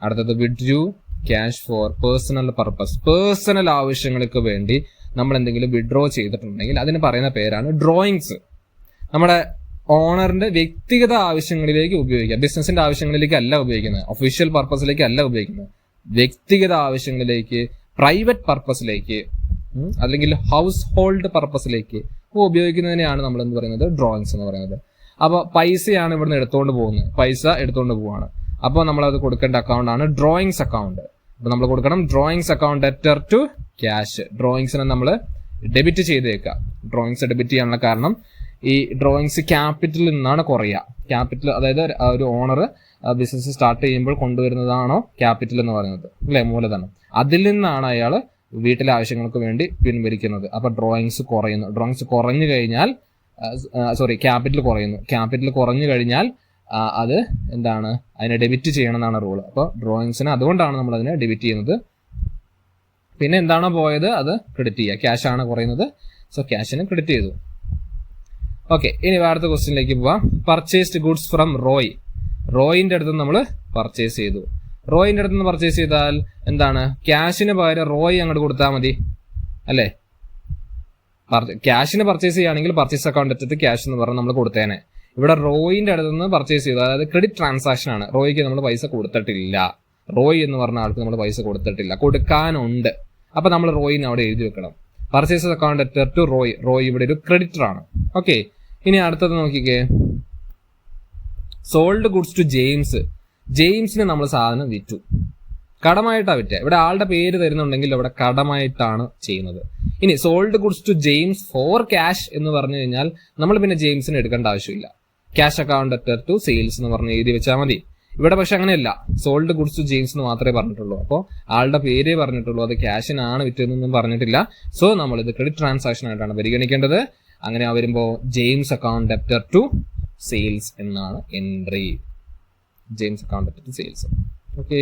അടുത്തത് withdrew cash for personal purpose. Personal ആവശ്യങ്ങൾക്ക് വേണ്ടി നമ്മൾ എന്തെങ്കിലും വിഡ്രോ ചെയ്തിട്ടുണ്ടെങ്കിൽ അതിന് പറയുന്ന പേരാണ് ഡ്രോയിങ്സ്. നമ്മുടെ ഓണറിന്റെ വ്യക്തിഗത ആവശ്യങ്ങളിലേക്ക് ഉപയോഗിക്കുക. ബിസിനസിന്റെ ആവശ്യങ്ങളിലേക്ക് അല്ല ഉപയോഗിക്കുന്നത്, ഒഫീഷ്യൽ പർപ്പസിലേക്ക് അല്ല ഉപയോഗിക്കുന്നത്. വ്യക്തിഗത ആവശ്യങ്ങളിലേക്ക്, പ്രൈവറ്റ് പർപ്പസിലേക്ക്, അല്ലെങ്കിൽ ഹൗസ് ഹോൾഡ് പർപ്പസിലേക്ക് ഉപയോഗിക്കുന്നതിനെയാണ് നമ്മൾ എന്ത് പറയുന്നത്? ഡ്രോയിങ്സ് എന്ന് പറയുന്നത്. അപ്പൊ പൈസയാണ് ഇവിടുന്ന് എടുത്തുകൊണ്ട് പോകുന്നത്, പൈസ എടുത്തുകൊണ്ട് പോവാണ്. അപ്പോൾ നമ്മൾ അത് കൊടുക്കേണ്ട അക്കൗണ്ട് ആണ് ഡ്രോയിങ്സ് അക്കൗണ്ട്. അപ്പൊ നമ്മൾ കൊടുക്കണം drawings account debtor to cash. ഡ്രോയിങ്സിനെ നമ്മൾ ഡെബിറ്റ് ചെയ്തേക്കുക. ഡ്രോയിങ്സ് ഡെബിറ്റ് ചെയ്യാനുള്ള കാരണം ഈ ഡ്രോയിങ്സ് ക്യാപിറ്റലിൽ നിന്നാണ് കുറയുക. ക്യാപിറ്റൽ, അതായത് ഒരു ഓണർ ബിസിനസ് സ്റ്റാർട്ട് ചെയ്യുമ്പോൾ കൊണ്ടുവരുന്നതാണോ ക്യാപിറ്റൽ എന്ന് പറയുന്നത്, അല്ലെ? മൂലധനം. അതിൽ നിന്നാണ് അയാൾ വീട്ടിലെ ആവശ്യങ്ങൾക്ക് വേണ്ടി പിൻവലിക്കുന്നത്. അപ്പൊ ഡ്രോയിങ്സ് കുറയുന്നു. ഡ്രോയിങ്സ് കുറഞ്ഞു കഴിഞ്ഞാൽ, ക്യാപിറ്റൽ കുറയുന്നു. ക്യാപിറ്റൽ കുറഞ്ഞു കഴിഞ്ഞാൽ അത് എന്താണ്? അതിനെ ഡെബിറ്റ് ചെയ്യണം എന്നാണ് റൂള്. അപ്പോൾ ഡ്രോയിങ്സിന് അതുകൊണ്ടാണ് നമ്മൾ അതിനെ ഡെബിറ്റ് ചെയ്യുന്നത്. പിന്നെ എന്താണോ പോയത് അത് ക്രെഡിറ്റ് ചെയ്യുക. ക്യാഷ് ആണ് കുറയുന്നത്, സോ ക്യാഷിന് ക്രെഡിറ്റ് ചെയ്തു. ഓക്കെ, ഇനി അടുത്ത ക്വസ്റ്റ്യനിലേക്ക് പോവാം. Purchased goods from Roy. റോയിന്റെ അടുത്ത് നമ്മൾ പർച്ചേസ് ചെയ്തു. റോയിന്റെ അടുത്ത് നിന്ന് പർച്ചേസ് ചെയ്താൽ എന്താണ്? ക്യാഷിന് പകരം റോയ് അങ്ങോട്ട് കൊടുത്താൽ മതി, അല്ലേ? ക്യാഷിന് പർച്ചേസ് ചെയ്യുകയാണെങ്കിൽ പർച്ചേസ് അക്കൗണ്ട് എടുത്തിട്ട് ക്യാഷ് എന്ന് പറഞ്ഞാൽ നമ്മൾ കൊടുത്തേനെ. ഇവിടെ റോയിന്റെ അടുത്ത് നിന്ന് പർച്ചേസ് ചെയ്തു, അതായത് ക്രെഡിറ്റ് ട്രാൻസാക്ഷൻ ആണ്. റോയ്ക്ക് നമ്മൾ പൈസ കൊടുത്തിട്ടില്ല. റോയ് എന്ന് പറഞ്ഞ ആൾക്ക് നമ്മൾ പൈസ കൊടുത്തിട്ടില്ല, കൊടുക്കാനുണ്ട്. അപ്പൊ നമ്മൾ റോയിനെ അവിടെ എഴുതി വെക്കണം. Purchase account debtor to Roy. Roy ഇവിടെ ഒരു ക്രെഡിറ്റർ ആണ്. ഓക്കെ, ഇനി അടുത്തത് നോക്കിക്കേ. Sold goods to James. ജെയിംസിന് നമ്മൾ സാധനം വിറ്റു, കടമായിട്ടാണ് വിറ്റ. ഇവിടെ ആളുടെ പേര് തരുന്നുണ്ടെങ്കിൽ ഇവിടെ കടമായിട്ടാണ് ചെയ്യുന്നത്. ഇനി sold goods to James for cash എന്ന് പറഞ്ഞു കഴിഞ്ഞാൽ നമ്മൾ പിന്നെ ജെയിംസിന് എടുക്കേണ്ട ആവശ്യമില്ല. Cash account debtor to sales എന്ന് പറഞ്ഞ് എഴുതി വെച്ചാൽ മതി. ഇവിടെ പക്ഷെ അങ്ങനെയല്ല, സോൾഡ് ഗുഡ്സ് ടു ജെയിംസ് എന്ന് മാത്രമേ പറഞ്ഞിട്ടുള്ളൂ. അപ്പോൾ ആളുടെ പേരേ പറഞ്ഞിട്ടുള്ളൂ, അത് ക്യാഷിനാണ് വിറ്റതെന്നൊന്നും പറഞ്ഞിട്ടില്ല. സോ നമ്മൾ ഇത് ക്രെഡിറ്റ് ട്രാൻസാക്ഷൻ ആയിട്ടാണ് പരിഗണിക്കേണ്ടത്. അങ്ങനെ വരുമ്പോൾ James account debtor to sales എന്നാണ് entry. James account debtor to sales. Okay,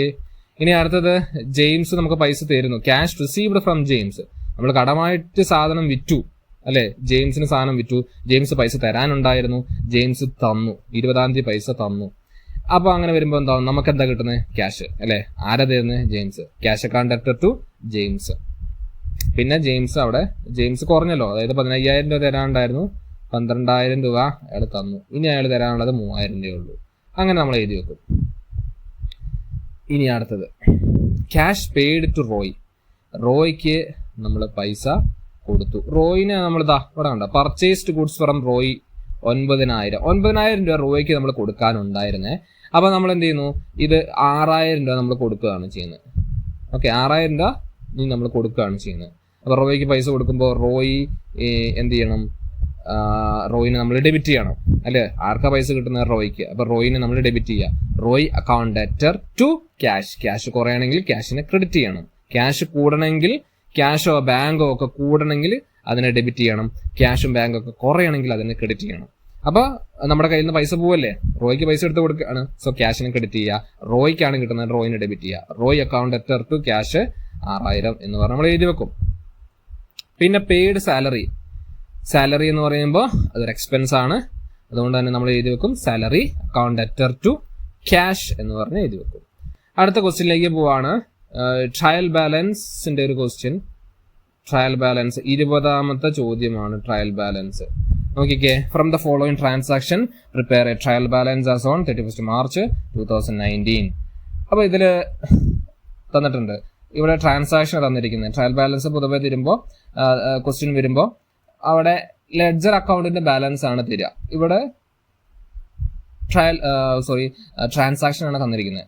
ഇനി അടുത്തത് ജെയിംസ് നമുക്ക് പൈസ തരുന്നു. Cash received from James. നമ്മൾ കടമായിട്ട് സാധനം വിറ്റു അല്ലെ, ജെയിംസിന് സാധനം വിറ്റു, ജെയിംസ് പൈസ തരാനുണ്ടായിരുന്നു, ജെയിംസ് തന്നു, 20-ാം തീയതി പൈസ തന്നു. അപ്പൊ അങ്ങനെ വരുമ്പോ എന്താ, നമുക്ക് എന്താ കിട്ടുന്നത്? ക്യാഷ് അല്ലെ. ആരാ തരുന്നത്? James. Cash account debtor to James. പിന്നെ ജെയിംസ് കുറഞ്ഞല്ലോ, അതായത് 15,000 രൂപ തരാനുണ്ടായിരുന്നു, 12,000 രൂപ അയാൾ തന്നു, ഇനി അയാൾ തരാനുള്ളത് 3,000 രൂപയേ ഉള്ളൂ. അങ്ങനെ നമ്മൾ എഴുതി വെക്കും. ഇനി അടുത്തത് ക്യാഷ് പെയ്ഡ് ടു റോയ്. റോയ്ക്ക് നമ്മൾ പൈസ കൊടുത്തു. റോയിന് നമ്മൾ ഇവിടെ കണ്ട പർച്ചേസ്ഡ് ഗുഡ്സ് ഫ്രം റോയ് 9,000 രൂപ റോയ്ക്ക് നമ്മൾ കൊടുക്കാനുണ്ടായിരുന്നേ. അപ്പൊ നമ്മൾ എന്ത് ചെയ്യുന്നു, ഇത് 6,000 രൂപ നമ്മൾ കൊടുക്കുകയാണ് ചെയ്യുന്നത്. ഓക്കെ, 6,000 രൂപ ഇനി നമ്മൾ കൊടുക്കുകയാണ് ചെയ്യുന്നത്. അപ്പൊ റോയ്ക്ക് പൈസ കൊടുക്കുമ്പോൾ റോയ് എന്ത് ചെയ്യണം? റോയിന് നമ്മൾ ഡെബിറ്റ് ചെയ്യണം അല്ലെ. ആർക്കാ പൈസ കിട്ടുന്നത്? റോയ്ക്ക്. അപ്പൊ റോയിന് നമ്മൾ ഡെബിറ്റ് ചെയ്യുക. Roy account debtor to cash. Cash കുറയണമെങ്കിൽ ക്യാഷിനെ ക്രെഡിറ്റ് ചെയ്യണം. ക്യാഷ് കൂടണമെങ്കിൽ, ക്യാഷോ ബാങ്കോ ഒക്കെ കൂടണമെങ്കിൽ അതിനെ ഡെബിറ്റ് ചെയ്യണം. ക്യാഷും ബാങ്കും ഒക്കെ കുറയണമെങ്കിൽ അതിനെ ക്രെഡിറ്റ് ചെയ്യണം. അപ്പൊ നമ്മുടെ കയ്യിൽ നിന്ന് പൈസ പോവല്ലേ, റോയ്ക്ക് പൈസ എടുത്ത് കൊടുക്കുകയാണ്. സോ ക്യാഷിനെ ക്രെഡിറ്റ് ചെയ്യുക. റോയ്ക്കാണ് കിട്ടുന്നത്, റോയിന് ഡെബിറ്റ് ചെയ്യുക. Roy account debtor to cash 6,000 എന്ന് പറഞ്ഞ് നമ്മൾ എഴുതി വെക്കും. പിന്നെ പെയ്ഡ് സാലറി. സാലറി എന്ന് പറയുമ്പോൾ അതൊരു എക്സ്പെൻസ് ആണ്, അതുകൊണ്ട് തന്നെ നമ്മൾ എഴുതി വെക്കും salary account debtor to cash എന്ന് പറഞ്ഞ് എഴുതി വെക്കും. അടുത്ത ക്വസ്റ്റ്യനിലേക്ക് പോവാണ്. ട്രയൽ ബാലൻസിന്റെ ഒരു ക്വസ്റ്റ്യൻ. ട്രയൽ ബാലൻസ് 20-ാമത്തെ ചോദ്യമാണ്. ട്രയൽ ബാലൻസ് നോക്കിക്കേ. From the following transaction prepare A trial balance as on 31 March 2019. അപ്പൊ ഇതില് തന്നിട്ടുണ്ട്, ഇവിടെ ട്രാൻസാക്ഷൻ തന്നിരിക്കുന്നത്. ട്രയൽ ബാലൻസ് പൊതുവെ തരുമ്പോൾ ക്വസ്റ്റ്യൻ വരുമ്പോൾ അവിടെ ലെഡ്ജർ അക്കൗണ്ടിന്റെ ബാലൻസ് ആണ് തരിക. ഇവിടെ ട്രാൻസാക്ഷൻ ആണ് തന്നിരിക്കുന്നത്.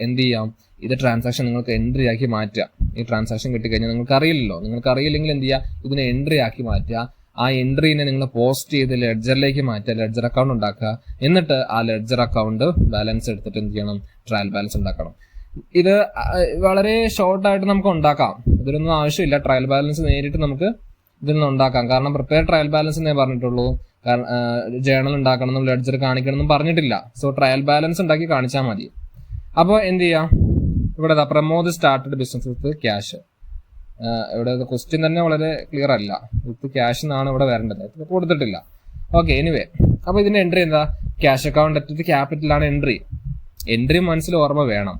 എന്ത് ചെയ്യാം, ഇത് ട്രാൻസാക്ഷൻ നിങ്ങൾക്ക് എൻട്രി ആക്കി മാറ്റുക. ഈ ട്രാൻസാക്ഷൻ കിട്ടിക്കഴിഞ്ഞാൽ നിങ്ങൾക്ക് അറിയില്ലല്ലോ. നിങ്ങൾക്ക് അറിയില്ലെങ്കിൽ എന്ത് ചെയ്യുക, ഇതിനെ എൻട്രി ആക്കി മാറ്റുക. ആ എൻട്രീനെ നിങ്ങൾ പോസ്റ്റ് ചെയ്ത് ലെഡ്ജറിലേക്ക് മാറ്റുക, ലെഡ്ജർ അക്കൗണ്ട് ഉണ്ടാക്കുക. എന്നിട്ട് ആ ലെഡ്ജർ അക്കൗണ്ട് ബാലൻസ് എടുത്തിട്ട് എന്ത് ചെയ്യണം, ട്രയൽ ബാലൻസ് ഉണ്ടാക്കണം. ഇത് വളരെ ഷോർട്ടായിട്ട് നമുക്ക് ഉണ്ടാക്കാം, ഇതിനൊന്നും ആവശ്യമില്ല. ട്രയൽ ബാലൻസ് നേരിട്ട് നമുക്ക് ഇതിൽ നിന്ന് ഉണ്ടാക്കാം. കാരണം പ്രിപ്പയർ ട്രയൽ ബാലൻസ് എന്നേ പറഞ്ഞിട്ടുള്ളൂ. കാരണം ജേണൽ ഉണ്ടാക്കണം, ലെഡ്ജർ കാണിക്കണം എന്നും പറഞ്ഞിട്ടില്ല. സോ ട്രയൽ ബാലൻസ് ഉണ്ടാക്കി കാണിച്ചാൽ മതി. അപ്പോൾ എന്ത് ചെയ്യാം, ഇവിടെ Pramod started business with cash. ഇവിടെ ക്വസ്റ്റ്യൻ തന്നെ വളരെ ക്ലിയർ അല്ല, വിത്ത് ക്യാഷ് എന്നാണ് ഇവിടെ വരേണ്ടത്, കൊടുത്തിട്ടില്ല. ഓക്കെ, എനിവേ അപ്പൊ ഇതിന്റെ എൻട്രി എന്താ, ക്യാഷ് അക്കൗണ്ട് അറ്റ് ക്യാപിറ്റലാണ് എൻട്രി. എൻട്രി മനസ്സിൽ ഓർമ്മ വേണം.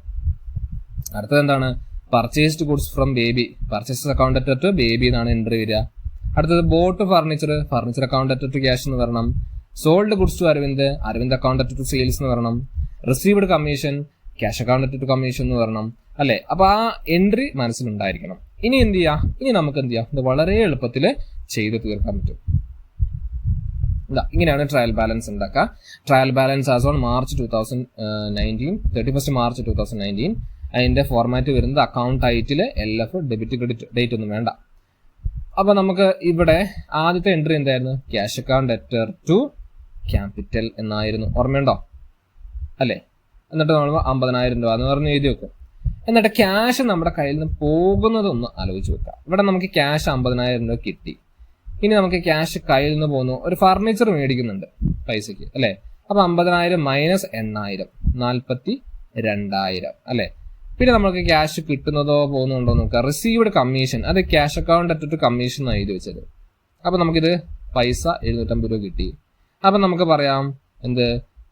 അടുത്തത് എന്താണ്, purchased goods from Baby. Purchase account at Baby എന്നാണ് എൻട്രി വരിക. അടുത്തത് bought furniture account at cash എന്ന് വരണം. Sold goods to Aravind account at sales എന്ന് വരണം. Received commission cash account at commission എന്ന് വരണം അല്ലെ. അപ്പൊ ആ എൻട്രി മനസ്സിലുണ്ടായിരിക്കണം. ഇനി എന്ത് ചെയ്യാം, ഇനി നമുക്ക് എന്ത് ചെയ്യാം, ഇത് വളരെ എളുപ്പത്തിൽ ചെയ്ത് തീർക്കാൻ പറ്റും. ഇങ്ങനെയാണ് ട്രയൽ ബാലൻസ് ഉണ്ടാക്കുക. Trial balance as on March 2019, 31 March 2019. അതിന്റെ ഫോർമാറ്റ് വരുന്നത് account title LF, debit credit, date ഒന്നും വേണ്ട. അപ്പൊ നമുക്ക് ഇവിടെ ആദ്യത്തെ എൻട്രി എന്തായിരുന്നു, cash account debtor to capital എന്നായിരുന്നു. ഓർമ്മയുണ്ടോ അല്ലെ. എന്നിട്ട് നമ്മൾ 50,000 രൂപ എന്ന് പറഞ്ഞ് എഴുതി വെക്കും. എന്നിട്ട് ക്യാഷ് നമ്മുടെ കയ്യിൽ നിന്ന് പോകുന്നതൊന്ന് ആലോചിച്ച് വെക്കാം. ഇവിടെ നമുക്ക് ക്യാഷ് 50,000 രൂപ കിട്ടി. ഇനി നമുക്ക് ക്യാഷ് കയ്യിൽ നിന്ന് പോകുന്നു, ഒരു ഫർണിച്ചർ മേടിക്കുന്നുണ്ട് പൈസക്ക് അല്ലെ. അപ്പൊ 50,000 മൈനസ് 8,000, 42,000 അല്ലെ. പിന്നെ നമുക്ക് ക്യാഷ് കിട്ടുന്നതോ പോകുന്നുണ്ടോ നോക്കാം. റിസീവ്ഡ് കമ്മീഷൻ, അത് ക്യാഷ് അക്കൗണ്ട് അറ്റ് കമ്മീഷൻ എന്നാണ് എഴുതി വെച്ചത്. അപ്പൊ നമുക്കിത് പൈസ 750 രൂപ കിട്ടി. അപ്പൊ നമുക്ക് പറയാം എന്ത്,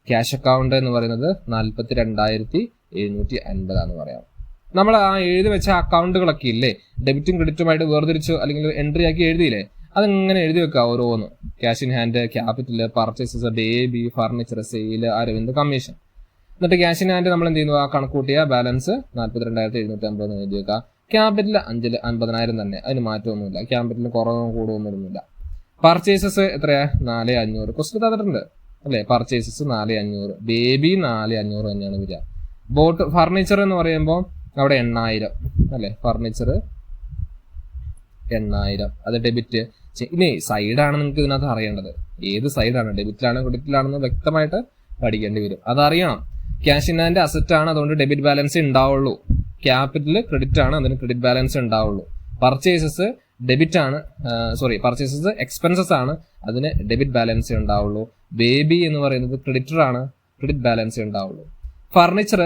ക്യാഷ് അക്കൗണ്ട് എന്ന് പറയുന്നത് 42,750 എന്ന് പറയാം. നമ്മൾ ആ എഴുതി വെച്ച അക്കൗണ്ടുകളൊക്കെ ഇല്ലേ, ഡെബിറ്റും ക്രെഡിറ്റുമായിട്ട് വേർതിരിച്ചു അല്ലെങ്കിൽ എൻട്രി ആക്കി എഴുതിയില്ലേ, അതിങ്ങനെ എഴുതി വെക്കുക ഓരോന്ന്. Cash in hand, capital, purchases, Baby, furniture, sale, Aravind, commission. എന്നിട്ട് ക്യാഷ് ഇൻ ഹാൻഡ് നമ്മൾ എന്ത് ചെയ്യുന്നു, ആ കണക്കൂട്ടിയ ബാലൻസ് 42,750 എഴുതി വെക്കുക. ക്യാപിറ്റൽ 50,000 തന്നെ, അതിന് മാറ്റമൊന്നുമില്ല. ക്യാപിറ്റലിന് കുറവും കൂടുമൊന്നുമില്ല. പർച്ചേസസ് എത്രയാ, 4,500. ക്വസ്റ്റ്യൻ തന്നിട്ടുണ്ട് അല്ലെ. പർച്ചേസസ് 4,500, ബേബി 4,500 തന്നെയാണ് വരിക. ബോട്ട് ഫർണിച്ചർ എന്ന് പറയുമ്പോൾ അവിടെ 8,000 അല്ലെ. ഫർണിച്ചർ 8000 അത് ഡെബിറ്റ്. ഇനി സൈഡാണ് നിങ്ങൾക്ക് ഇതിനകത്ത് അറിയേണ്ടത്, ഏത് സൈഡാണ്, ഡെബിറ്റിലാണോ ക്രെഡിറ്റിലാണെന്ന് വ്യക്തമായിട്ട് പഠിക്കേണ്ടി വരും. അതറിയണം. ക്യാഷ് ഇൻ ഹാൻഡ് അസറ്റ് ആണ്, അതുകൊണ്ട് ഡെബിറ്റ് ബാലൻസ് ഉണ്ടാവുള്ളൂ. ക്യാപിറ്റൽ ക്രെഡിറ്റ് ആണ്, അതിന് ക്രെഡിറ്റ് ബാലൻസ് ഉണ്ടാവുള്ളൂ. പർച്ചേസസ് ഡെബിറ്റ് ആണ്, പർച്ചേസസ് എക്സ്പെൻസസ് ആണ്, അതിന് ഡെബിറ്റ് ബാലൻസ് ഉണ്ടാവുള്ളൂ. ബേബി എന്ന് പറയുന്നത് ക്രെഡിറ്റർ ആണ്, ക്രെഡിറ്റ് ബാലൻസ് ഉണ്ടാവുള്ളൂ. ഫർണിച്ചർ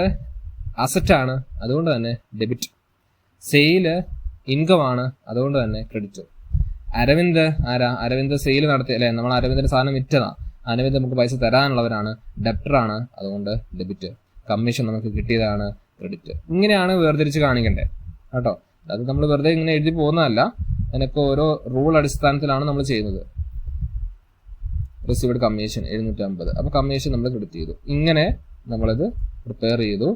അസറ്റ് ആണ്, അതുകൊണ്ട് തന്നെ ഡെബിറ്റ്. സെയില് ഇൻകം ആണ്, അതുകൊണ്ട് തന്നെ ക്രെഡിറ്റ്. അരവിന്ദ് അരവിന്ദ് സെയിൽ നടത്തി അല്ലെ, നമ്മൾ അരവിന്ദിന്റെ സാധനം വിറ്റതാ, അരവിന്ദ് നമുക്ക് പൈസ തരാനുള്ളവരാണ്, ഡെപ്റ്റർ ആണ്, അതുകൊണ്ട് ഡെബിറ്റ്. കമ്മീഷൻ നമുക്ക് കിട്ടിയതാണ്, ക്രെഡിറ്റ്. ഇങ്ങനെയാണ് വേർതിരിച്ച് കാണിക്കണ്ടേ കേട്ടോ. അത് നമ്മൾ വെറുതെ ഇങ്ങനെ എഴുതി പോകുന്നതല്ല, അതിനൊക്കെ ഓരോ റൂൾ അടിസ്ഥാനത്തിലാണ് നമ്മൾ ചെയ്യുന്നത്. റിസീവ്ഡ് കമ്മീഷൻ 750, അപ്പൊ കമ്മീഷൻ നമ്മൾ ക്രെഡിറ്റ് ചെയ്തു. ഇങ്ങനെ നമ്മളിത് പ്രിപ്പയർ ചെയ്തു.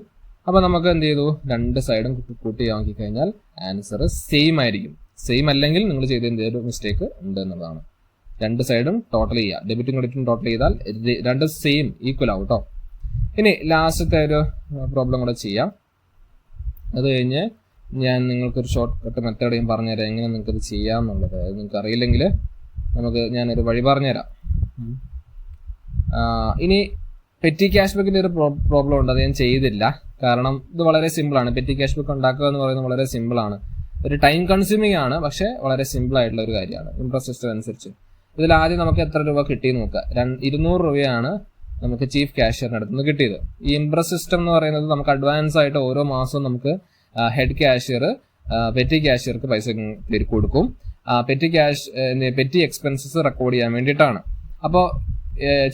അപ്പൊ നമുക്ക് എന്ത് ചെയ്തു, രണ്ട് സൈഡും കൂട്ടി നോക്കി കഴിഞ്ഞാൽ ആൻസർ സെയിം ആയിരിക്കും. സെയിം അല്ലെങ്കിൽ നിങ്ങൾ ചെയ്ത എന്തെങ്കിലും മിസ്റ്റേക്ക് ഉണ്ട് എന്നുള്ളതാണ്. രണ്ട് സൈഡും ടോട്ടൽ ചെയ്യുക, ഡെബിറ്റും ക്രെഡിറ്റും ടോട്ടൽ ചെയ്താൽ രണ്ട് സെയിം ഈക്വൽ ആവും കേട്ടോ. ഇനി ലാസ്റ്റത്തെ ഒരു പ്രോബ്ലം കൂടെ ചെയ്യാം. അത് കഴിഞ്ഞ് ഞാൻ നിങ്ങൾക്കൊരു ഷോർട്ട് കട്ട് മെത്തേഡ് ഞാൻ പറഞ്ഞുതരാം, എങ്ങനെ നിങ്ങൾക്കത് ചെയ്യാമെന്നുള്ളത്. അത് നിങ്ങൾക്ക് അറിയില്ലെങ്കിൽ ഞാനൊരു വഴി പറഞ്ഞുതരാം. ഇനി പെറ്റി ക്യാഷ് ബുക്കിന്റെ ഒരു പ്രോബ്ലം ഉണ്ട്, അത് ഞാൻ ചെയ്തില്ല. കാരണം ഇത് വളരെ സിമ്പിളാണ്. പെറ്റി ക്യാഷ് ബുക്ക് ഉണ്ടാക്കുക എന്ന് പറയുന്നത് വളരെ സിമ്പിളാണ്. ഒരു ടൈം കൺസ്യൂമിംഗ് ആണ്, പക്ഷെ വളരെ സിമ്പിൾ ആയിട്ടുള്ള ഒരു കാര്യമാണ് ഇംപ്രസ് സിസ്റ്റം അനുസരിച്ച്. ഇതിൽ ആദ്യം നമുക്ക് എത്ര രൂപ കിട്ടിയെന്ന് നോക്കാം. 200 രൂപയാണ് നമുക്ക് ചീഫ് കാഷ്യറിന് അടുത്ത് നിന്ന് കിട്ടിയത്. ഈ ഇംപ്രസ് സിസ്റ്റം എന്ന് പറയുന്നത് നമുക്ക് അഡ്വാൻസ് ആയിട്ട് ഓരോ മാസവും നമുക്ക് ഹെഡ് കാഷ്യർ പെറ്റി കാഷ്യർക്ക് പൈസ കൊടുക്കും. പെറ്റി എക്സ്പെൻസസ് റെക്കോർഡ് ചെയ്യാൻ വേണ്ടിയിട്ടാണ്. അപ്പോൾ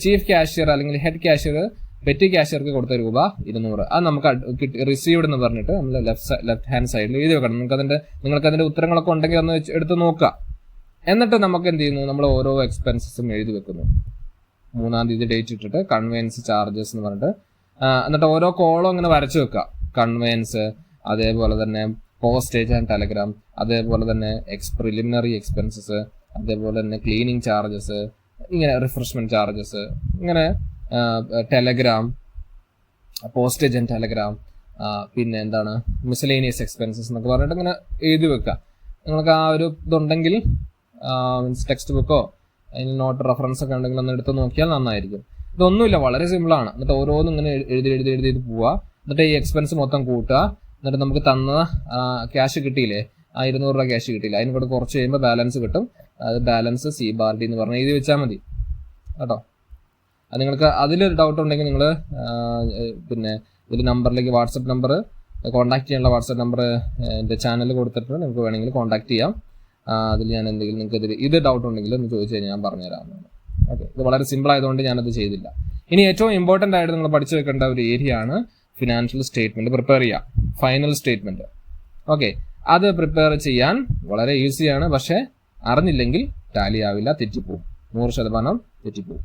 ചീഫ് കാഷ്യർ അല്ലെങ്കിൽ ഹെഡ് കാഷ്യർ പെറ്റി കാഷ്യർക്ക് കൊടുത്ത രൂപ 200, അത് നമുക്ക് റിസീവ്ഡ് എന്ന് പറഞ്ഞിട്ട് നമ്മൾ ലെഫ്റ്റ് ഹാൻഡ് സൈഡിൽ എഴുതി വെക്കണം. നിങ്ങൾക്ക് അതിന്റെ ഉത്തരങ്ങളൊക്കെ ഉണ്ടെങ്കിൽ ഒന്ന് എടുത്ത് നോക്കുക. എന്നിട്ട് നമുക്ക് എന്ത് ചെയ്യുന്നു, നമ്മൾ ഓരോ എക്സ്പെൻസസും എഴുതി വെക്കുന്നു. 3-ാം തീയതി ഡേറ്റ് ഇട്ടിട്ട് കൺവെയൻസ് ചാർജസ് എന്ന് പറഞ്ഞിട്ട്, എന്നിട്ട് ഓരോ കോളം ഇങ്ങനെ വരച്ചു വെക്കുക. കൺവെയൻസ്, അതേപോലെ തന്നെ പോസ്റ്റേജ് ആൻഡ് ടെലഗ്രാം, അതേപോലെ തന്നെ പ്രിലിമിനറി എക്സ്പെൻസസ്, അതേപോലെ തന്നെ ക്ലീനിങ് ചാർജസ്, ഇങ്ങനെ റിഫ്രഷ്മെന്റ് ചാർജസ്, ഇങ്ങനെ ടെലഗ്രാം, പോസ്റ്റേജ് ആൻഡ് ടെലഗ്രാം, പിന്നെ എന്താണ് മിസലേനിയസ് എക്സ്പെൻസസ് എന്നൊക്കെ പറഞ്ഞിട്ട് ഇങ്ങനെ എഴുതി വെക്കുക. നിങ്ങൾക്ക് ആ ഒരു ഇതുണ്ടെങ്കിൽ മീൻസ് ടെക്സ്റ്റ് ബുക്കോ അതിന് നോട്ട് റെഫറൻസ് ഒക്കെ ഉണ്ടെങ്കിൽ ഒന്ന് എടുത്ത് നോക്കിയാൽ നന്നായിരിക്കും. ഇതൊന്നുമില്ല, വളരെ സിമ്പിളാണ്. എന്നിട്ട് ഓരോന്നും ഇങ്ങനെ എഴുതി പോവുക. എന്നിട്ട് ഈ എക്സ്പെൻസ് മൊത്തം കൂട്ടുക. എന്നിട്ട് നമുക്ക് തന്ന ക്യാഷ് കിട്ടിയില്ലേ, ആ 200 രൂപ ക്യാഷ് കിട്ടിയില്ല, അതിന് കൂടെ കുറച്ച് കഴിയുമ്പോൾ ബാലൻസ് കിട്ടും. അത് ബാലൻസ് CBARD എന്ന് പറഞ്ഞ് എഴുതി വെച്ചാൽ മതി കേട്ടോ. അത് നിങ്ങൾക്ക് അതിലൊരു ഡൗട്ട് ഉണ്ടെങ്കിൽ നിങ്ങൾ പിന്നെ ഒരു നമ്പറിലേക്ക് വാട്സപ്പ് നമ്പർ കോൺടാക്ട് ചെയ്യാനുള്ള വാട്സപ്പ് നമ്പർ എൻ്റെ ചാനലിൽ കൊടുത്തിട്ട് നിങ്ങൾക്ക് വേണമെങ്കിൽ കോൺടാക്ട് ചെയ്യാം. അതിൽ ഞാൻ എന്തെങ്കിലും നിങ്ങൾക്ക് ഇത് ഡൗട്ട് ഉണ്ടെങ്കിൽ ഒന്ന് ചോദിച്ചു കഴിഞ്ഞാൽ ഞാൻ പറഞ്ഞുതരാവുന്നതാണ്. ഓക്കെ, ഇത് വളരെ സിമ്പിൾ ആയതുകൊണ്ട് ഞാനത് ചെയ്തില്ല. ഇനി ഏറ്റവും ഇമ്പോർട്ടൻ്റ് ആയിട്ട് നിങ്ങൾ പഠിച്ചു വെക്കേണ്ട ഒരു ഏരിയ ആണ് ഫിനാൻഷ്യൽ സ്റ്റേറ്റ്മെന്റ് പ്രിപ്പയർ ചെയ്യുക, ഫൈനൽ സ്റ്റേറ്റ്മെന്റ്. ഓക്കെ, അത് പ്രിപ്പയർ ചെയ്യാൻ വളരെ ഈസിയാണ്, പക്ഷെ അറിഞ്ഞില്ലെങ്കിൽ ടാലി ആവില്ല, തെറ്റിപ്പോവും, 100% തെറ്റിപ്പോവും.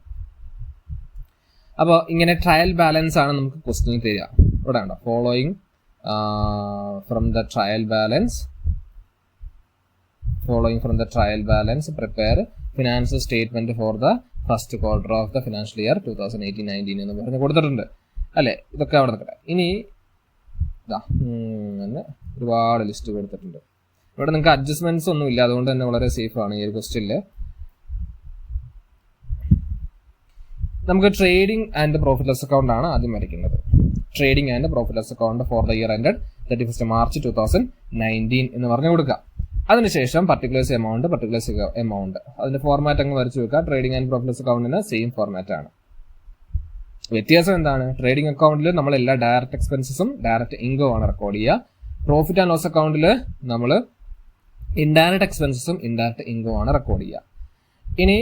അപ്പോൾ ഇങ്ങനെ ട്രയൽ ബാലൻസ് ആണ് നമുക്ക് ക്വസ്റ്റ്യൻ തരിക. ഇവിടെ ഉണ്ടോ, following from the trial balance prepare financial statement for the first quarter of the financial year 2018-19 എന്ന് പറഞ്ഞ് കൊടുത്തിട്ടുണ്ട് അല്ലെ. ഇതൊക്കെ അവിടെ നിൽക്കട്ടെ. ഇനി ഒരുപാട് ലിസ്റ്റ് കൊടുത്തിട്ടുണ്ട്. ഇവിടെ നിങ്ങൾക്ക് അഡ്ജസ്റ്റ്മെന്റ്സ് ഒന്നും ഇല്ല, അതുകൊണ്ട് തന്നെ വളരെ സേഫ് ആണ് ഈ ഒരു ക്വസ്റ്റ്യനില്. നമുക്ക് trading and profit loss account ആണ് ആദ്യം വരയ്ക്കുന്നത്. Trading and profit loss account for the year ended 31 March 2019 എന്ന് പറഞ്ഞു കൊടുക്കുക. അതിനുശേഷം പർട്ടിക്കുലേഴ്സ് എമൗണ്ട് അതിന്റെ ഫോർമാറ്റ് അങ്ങ് വരച്ചു വെക്കുക. ട്രേഡിംഗ് ആൻഡ് പ്രോഫിറ്റ് ലോസ് അക്കൗണ്ടിന് സെയിം ഫോർമാറ്റ് ആണ്. വ്യത്യാസം എന്താണ്? ട്രേഡിംഗ് അക്കൗണ്ടിൽ നമ്മൾ എല്ലാ ഡയറക്റ്റ് എക്സ്പെൻസസും ഡയറക്റ്റ് ഇൻകം ആണ് റെക്കോർഡ് ചെയ്യുക. പ്രോഫിറ്റ് ആൻഡ് ലോസ് അക്കൗണ്ടിൽ നമ്മൾ ഇൻഡയറക്റ്റ് എക്സ്പെൻസസും ഇൻഡയറക്റ്റ് ഇൻകം ആണ് റെക്കോർഡ് ചെയ്യുക. ഇനി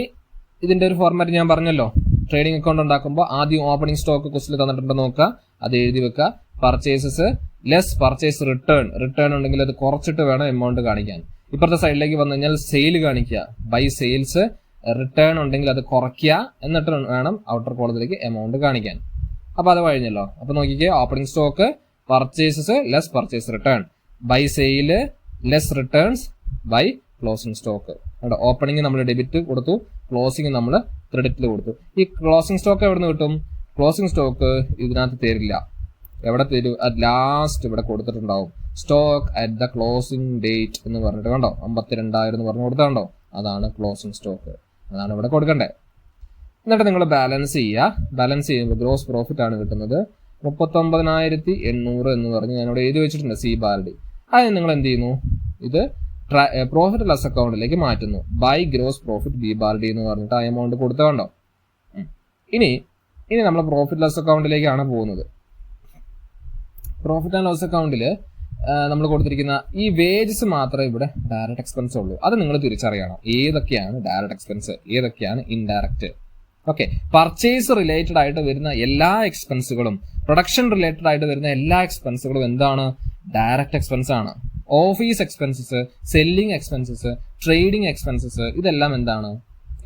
ഇതിന്റെ ഒരു ഫോർമാറ്റ് ഞാൻ പറഞ്ഞല്ലോ. ട്രേഡിംഗ് അക്കൗണ്ട് ഉണ്ടാക്കുമ്പോൾ ആദ്യം ഓപ്പണിംഗ് സ്റ്റോക്ക് ക്വസ്റ്റിൽ തന്നിട്ടുണ്ടോ നോക്കുക, അത് എഴുതി വെക്കുക. പർച്ചേസസ് ലെസ് പർച്ചേസ് റിട്ടേൺ ഉണ്ടെങ്കിൽ അത് കുറച്ചിട്ട് വേണം എമൗണ്ട് കാണിക്കാൻ. ഇപ്പുറത്തെ സൈഡിലേക്ക് വന്നു കഴിഞ്ഞാൽ സെയിൽ കാണിക്കുക, ബൈ സെയിൽസ്. റിട്ടേൺ ഉണ്ടെങ്കിൽ അത് കുറയ്ക്കുക, എന്നിട്ട് വേണം ഔട്ടർ കോളത്തിലേക്ക് എമൗണ്ട് കാണിക്കാൻ. അപ്പൊ അത് കഴിഞ്ഞല്ലോ. അപ്പൊ നോക്കിക്കേ, opening stock purchases less purchase return, by sale less returns by closing stock. അവിടെ ഓപ്പണിംഗ് നമ്മൾ ഡെബിറ്റ് കൊടുത്തു, ക്ലോസിംഗ് നമ്മൾ ക്രെഡിറ്റിൽ കൊടുത്തു. ഈ ക്ലോസിംഗ് സ്റ്റോക്ക് എവിടെ നിന്ന് കിട്ടും? ക്ലോസിംഗ് സ്റ്റോക്ക് ഇതിനകത്ത് തരില്ല. എവിടെ തരും? അറ്റ് ലാസ്റ്റ് ഇവിടെ കൊടുത്തിട്ടുണ്ടാവും stock at the closing date എന്ന് പറഞ്ഞിട്ട് കണ്ടോ, 52,000 എന്ന് പറഞ്ഞു കൊടുത്താണ്ടോ, അതാണ് ക്ലോസിംഗ് സ്റ്റോക്ക്, അതാണ് ഇവിടെ കൊടുക്കണ്ടേ. എന്നിട്ട് നിങ്ങൾ ബാലൻസ് ചെയ്യുക. ബാലൻസ് ചെയ്യുമ്പോൾ ഗ്രോസ് പ്രോഫിറ്റ് ആണ് കിട്ടുന്നത് 39,800 എന്ന് പറഞ്ഞ് ഞാനിവിടെ എഴുതി വെച്ചിട്ടുണ്ട് സി ബാർഡി. അത് നിങ്ങൾ എന്ത് ചെയ്യുന്നു, ഇത് പ്രോഫിറ്റ് ലെസ് അക്കൗണ്ടിലേക്ക് മാറ്റുന്നു. ബൈ ഗ്രോസ് പ്രോഫിറ്റ് ബി ബാർഡി എന്ന് പറഞ്ഞിട്ട് ആ എമൗണ്ട് കൊടുത്തതുണ്ടോ. ഇനി നമ്മൾ പ്രോഫിറ്റ് ലെസ് അക്കൗണ്ടിലേക്കാണ് പോകുന്നത്. പ്രോഫിറ്റ് ആൻഡ് ലോസ് അക്കൗണ്ടിൽ നമ്മൾ കൊടുത്തിരിക്കുന്ന ഈ വേജസ് മാത്രമേ ഇവിടെ ഡയറക്റ്റ് എക്സ്പെൻസ് ഉള്ളൂ. അത് നിങ്ങൾ തിരിച്ചറിയണം, ഏതൊക്കെയാണ് ഡയറക്റ്റ് എക്സ്പെൻസ്, ഏതൊക്കെയാണ് ഇൻഡയറക്റ്റ്. ഓക്കെ, പർച്ചേസ് റിലേറ്റഡ് ആയിട്ട് വരുന്ന എല്ലാ എക്സ്പെൻസുകളും, പ്രൊഡക്ഷൻ റിലേറ്റഡ് ആയിട്ട് വരുന്ന എല്ലാ എക്സ്പെൻസുകളും എന്താണ്? ഡയറക്റ്റ് എക്സ്പെൻസ് ആണ്. Office expenses, selling expenses, trading expenses, ഇതെല്ലാം എന്താണ്?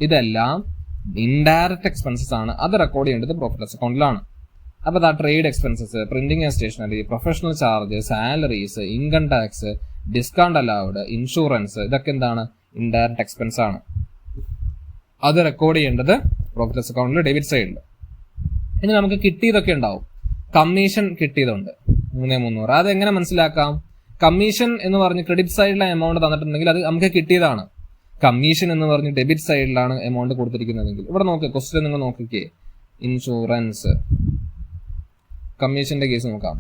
ഇതെല്ലാം ഇൻഡയറക്റ്റ് എക്സ്പെൻസസ് ആണ്. അത് റെക്കോർഡ് ചെയ്യേണ്ടത് പ്രോഫിറ്റ് ലെസ് അക്കൗണ്ടിലാണ്. അപ്പോൾ trade expenses, printing and stationery, professional charge, salaries, income tax, discount allowed, insurance, ഇതൊക്കെ എന്താണ്? ഇൻഡയറക്റ്റ് എക്സ്പെൻസ് ആണ്. അത് റെക്കോർഡ് ചെയ്യേണ്ടത് പ്രോഫിറ്റ് ലെസ് അക്കൗണ്ടിൽ ഡെബിറ്റ് സൈഡിൽ. ഇനി നമുക്ക് കിട്ടിയതൊക്കെ ഉണ്ടാവും. കമ്മീഷൻ കിട്ടിയതുണ്ട് 3,300. അതെങ്ങനെ മനസ്സിലാക്കാം? കമ്മീഷൻ എന്ന് പറഞ്ഞ് ക്രെഡിറ്റ് സൈഡിലെ എമൗണ്ട് തന്നിട്ടുണ്ടെങ്കിൽ അത് നമുക്ക് കിട്ടിയതാണ്. കമ്മീഷൻ എന്ന് പറഞ്ഞ് ഡെബിറ്റ് സൈഡിലാണ് എമൗണ്ട് കൊടുത്തിരിക്കുന്നതെങ്കിൽ ഇവിടെ നോക്കുക, ക്വസ്റ്റ്യൻ നിങ്ങൾ നോക്കിക്കേ. ഇൻഷുറൻസ്, കമ്മീഷന്റെ കേസ് നോക്കാം.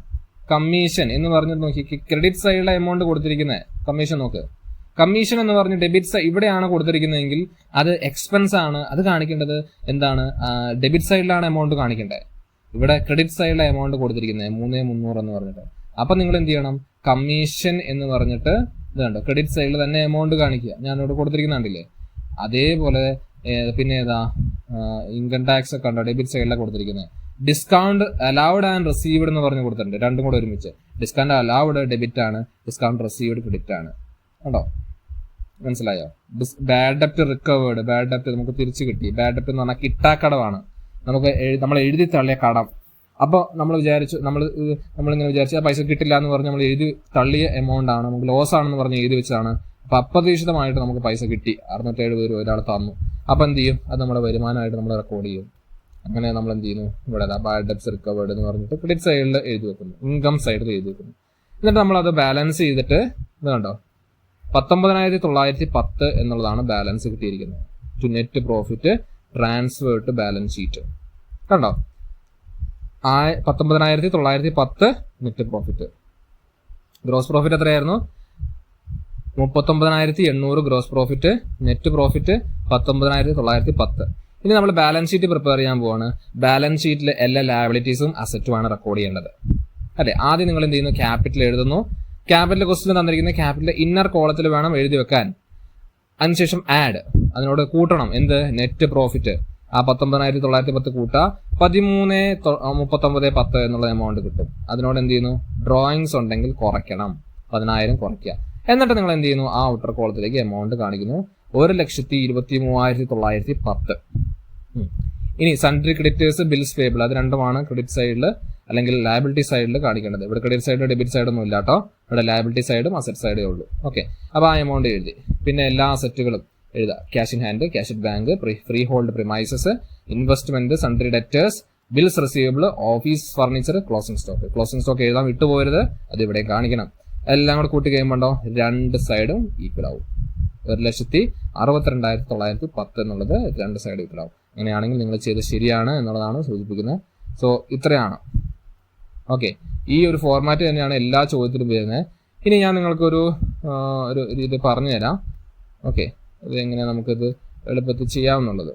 കമ്മീഷൻ എന്ന് പറഞ്ഞിട്ട് നോക്കി, ക്രെഡിറ്റ് സൈഡിലെ എമൗണ്ട് കൊടുത്തിരിക്കുന്നത് കമ്മീഷൻ നോക്ക്. കമ്മീഷൻ എന്ന് പറഞ്ഞ് ഡെബിറ്റ് സൈഡ് ഇവിടെയാണ് കൊടുത്തിരിക്കുന്നതെങ്കിൽ അത് എക്സ്പെൻസ് ആണ്. അത് കാണിക്കേണ്ടത് എന്താണ്? ഡെബിറ്റ് സൈഡിലാണ് എമൗണ്ട് കാണിക്കേണ്ടത്. ഇവിടെ ക്രെഡിറ്റ് സൈഡിലെ എമൗണ്ട് കൊടുത്തിരിക്കുന്നത് 3,300 എന്ന് പറഞ്ഞിട്ട്. അപ്പൊ നിങ്ങൾ എന്ത് ചെയ്യണം? കമ്മീഷൻ എന്ന് പറഞ്ഞിട്ട് ഇത് കണ്ടോ, ക്രെഡിറ്റ് സൈഡിൽ തന്നെ എമൗണ്ട് കാണിക്കുക. ഞാനിവിടെ കൊടുത്തിരിക്കുന്നുണ്ടല്ലേ, അതേപോലെ പിന്നെ ഏതാ ഇൻകം ടാക്സ് ഒക്കെ ഉണ്ടോ, ഡെബിറ്റ് സൈഡിലാണ് കൊടുത്തിരിക്കുന്നത്. ഡിസ്കൗണ്ട് അലൗഡ് ആൻഡ് റിസീവ്ഡ് എന്ന് പറഞ്ഞ് കൊടുത്തിട്ടുണ്ട്, രണ്ടും കൂടെ ഒരുമിച്ച്. ഡിസ്കൗണ്ട് അലൗഡ് ഡെബിറ്റ് ആണ്, ഡിസ്കൗണ്ട് റിസീവ്ഡ് ക്രെഡിറ്റ് ആണ്. കണ്ടോ, മനസ്സിലായോ? ബാഡ് ഡെപ്റ്റ് റിക്കവേർഡ്, ബാഡ് ഡെപ്റ്റ് നമുക്ക് തിരിച്ചു കിട്ടി. ബാഡ് ഡെപ്റ്റ് എന്ന് പറഞ്ഞാൽ കിട്ടാക്കടവാണ്, നമ്മൾ എഴുതി തള്ളിയ കടം. അപ്പോൾ നമ്മളിങ്ങനെ വിചാരിച്ചു ആ പൈസ കിട്ടില്ല എന്ന് പറഞ്ഞ് നമ്മൾ എഴുതി തള്ളിയ എമൗണ്ട് ആണ്, നമുക്ക് ലോസ് ആണെന്ന് പറഞ്ഞ് എഴുതി വെച്ചതാണ്. അപ്പൊ അപ്രതീക്ഷിതമായിട്ട് നമുക്ക് പൈസ കിട്ടി, 607 ഒരാൾ തന്നു. അപ്പൊ എന്ത് ചെയ്യും? അത് നമ്മുടെ വരുമാനമായിട്ട് നമ്മൾ റെക്കോർഡ് ചെയ്യും. അങ്ങനെ നമ്മൾ എന്ത് ചെയ്യുന്നു? ഇവിടെ ബാഡ് ഡെപ്റ്റ്സ് റിക്കവേർഡ് എന്ന് പറഞ്ഞിട്ട് ക്രെഡിറ്റ് സൈഡിൽ എഴുതി വെക്കുന്നു, ഇൻകം സൈഡിൽ എഴുതി വെക്കുന്നു. എന്നിട്ട് നമ്മൾ അത് ബാലൻസ് ചെയ്തിട്ട് ഇത് കണ്ടോ, 19,910 എന്നുള്ളതാണ് ബാലൻസ് കിട്ടിയിരിക്കുന്നത്. To net profit transfer to balance sheet. കണ്ടോ, 19,910 നെറ്റ് പ്രോഫിറ്റ്. ഗ്രോസ് പ്രോഫിറ്റ് എത്രയായിരുന്നു? 39,800 ഗ്രോസ് പ്രോഫിറ്റ്. Net profit 19,910. ഇനി നമ്മൾ ബാലൻസ് ഷീറ്റ് പ്രിപ്പയർ ചെയ്യാൻ പോവാണ്. ബാലൻസ് ഷീറ്റിൽ എല്ലാ ലയബിലിറ്റീസും അസറ്റുമാണ് റെക്കോർഡ് ചെയ്യേണ്ടത് അല്ലെ. ആദ്യം നിങ്ങൾ എന്ത് ചെയ്യുന്നു? ക്യാപിറ്റൽ എഴുതുന്നു. ക്യാപിറ്റൽ ക്വസ്റ്റ്യൻ തന്നിരിക്കുന്ന ക്യാപിറ്റൽ ഇന്നർ കോളത്തിൽ വേണം എഴുതി വെക്കാൻ. അതിനുശേഷം ആഡ്, അതിനോട് കൂട്ടണം എന്ത്? Net profit. ആ 19,910 കൂട്ടുക, 13,3910 എന്നുള്ള എമൗണ്ട് കിട്ടും. അതിനോട് എന്ത് ചെയ്യുന്നു? ഡ്രോയിങ്സ് ഉണ്ടെങ്കിൽ കുറയ്ക്കണം, 10,000 കുറയ്ക്കുക. എന്നിട്ട് നിങ്ങൾ എന്ത് ചെയ്യുന്നു? ആ ഔട്ടർ കോളത്തിലേക്ക് എമൗണ്ട് കാണിക്കുന്നു, 1,23,910. ഇനി സൺട്രി ക്രെഡിറ്റേഴ്സ്, ബിൽസ് പേബിൾ, അത് രണ്ടുമാണ് ക്രെഡിറ്റ് സൈഡിൽ അല്ലെങ്കിൽ ലയബിലിറ്റി സൈഡിൽ കാണിക്കേണ്ടത്. ഇവിടെ ക്രെഡിറ്റ് സൈഡിൽ ഡെബിറ്റ് സൈഡൊന്നും ഇല്ല കേട്ടോ, ഇവിടെ ലയബിലിറ്റി സൈഡും അസറ്റ് സൈഡേ ഉള്ളൂ. ഓക്കെ, അപ്പോൾ ആ എമൗണ്ട് എഴുതി. പിന്നെ എല്ലാ അസറ്റുകളും എഴുതാം. Cash in hand, cash in bank, free hold premises, investment, sundry debtors, bills receivable, office furniture, closing stock. Closing stock എഴുതാൻ വിട്ടുപോകരുത്, അത് ഇവിടെ കാണിക്കണം. എല്ലാം കൂടെ കൂട്ടി കഴിയുമ്പോണ്ടോ രണ്ട് സൈഡും ഈക്വൽ ആവും. 1,62,910 എന്നുള്ളത് രണ്ട് സൈഡ് ഈക്വൽ ആവും. അങ്ങനെയാണെങ്കിൽ നിങ്ങൾ ചെയ്ത് ശരിയാണ് എന്നുള്ളതാണ് സൂചിപ്പിക്കുന്നത്. സോ ഇത്രയാണ്. ഓക്കെ, ഈ ഒരു ഫോർമാറ്റ് തന്നെയാണ് എല്ലാ ചോദ്യത്തിലും വരുന്നത്. ഇനി ഞാൻ നിങ്ങൾക്കൊരു ഇത് പറഞ്ഞു തരാം. ഓക്കെ, ഇതെങ്ങനെ നമുക്കിത് എളുപ്പത്തിൽ ചെയ്യാമെന്നുള്ളത്.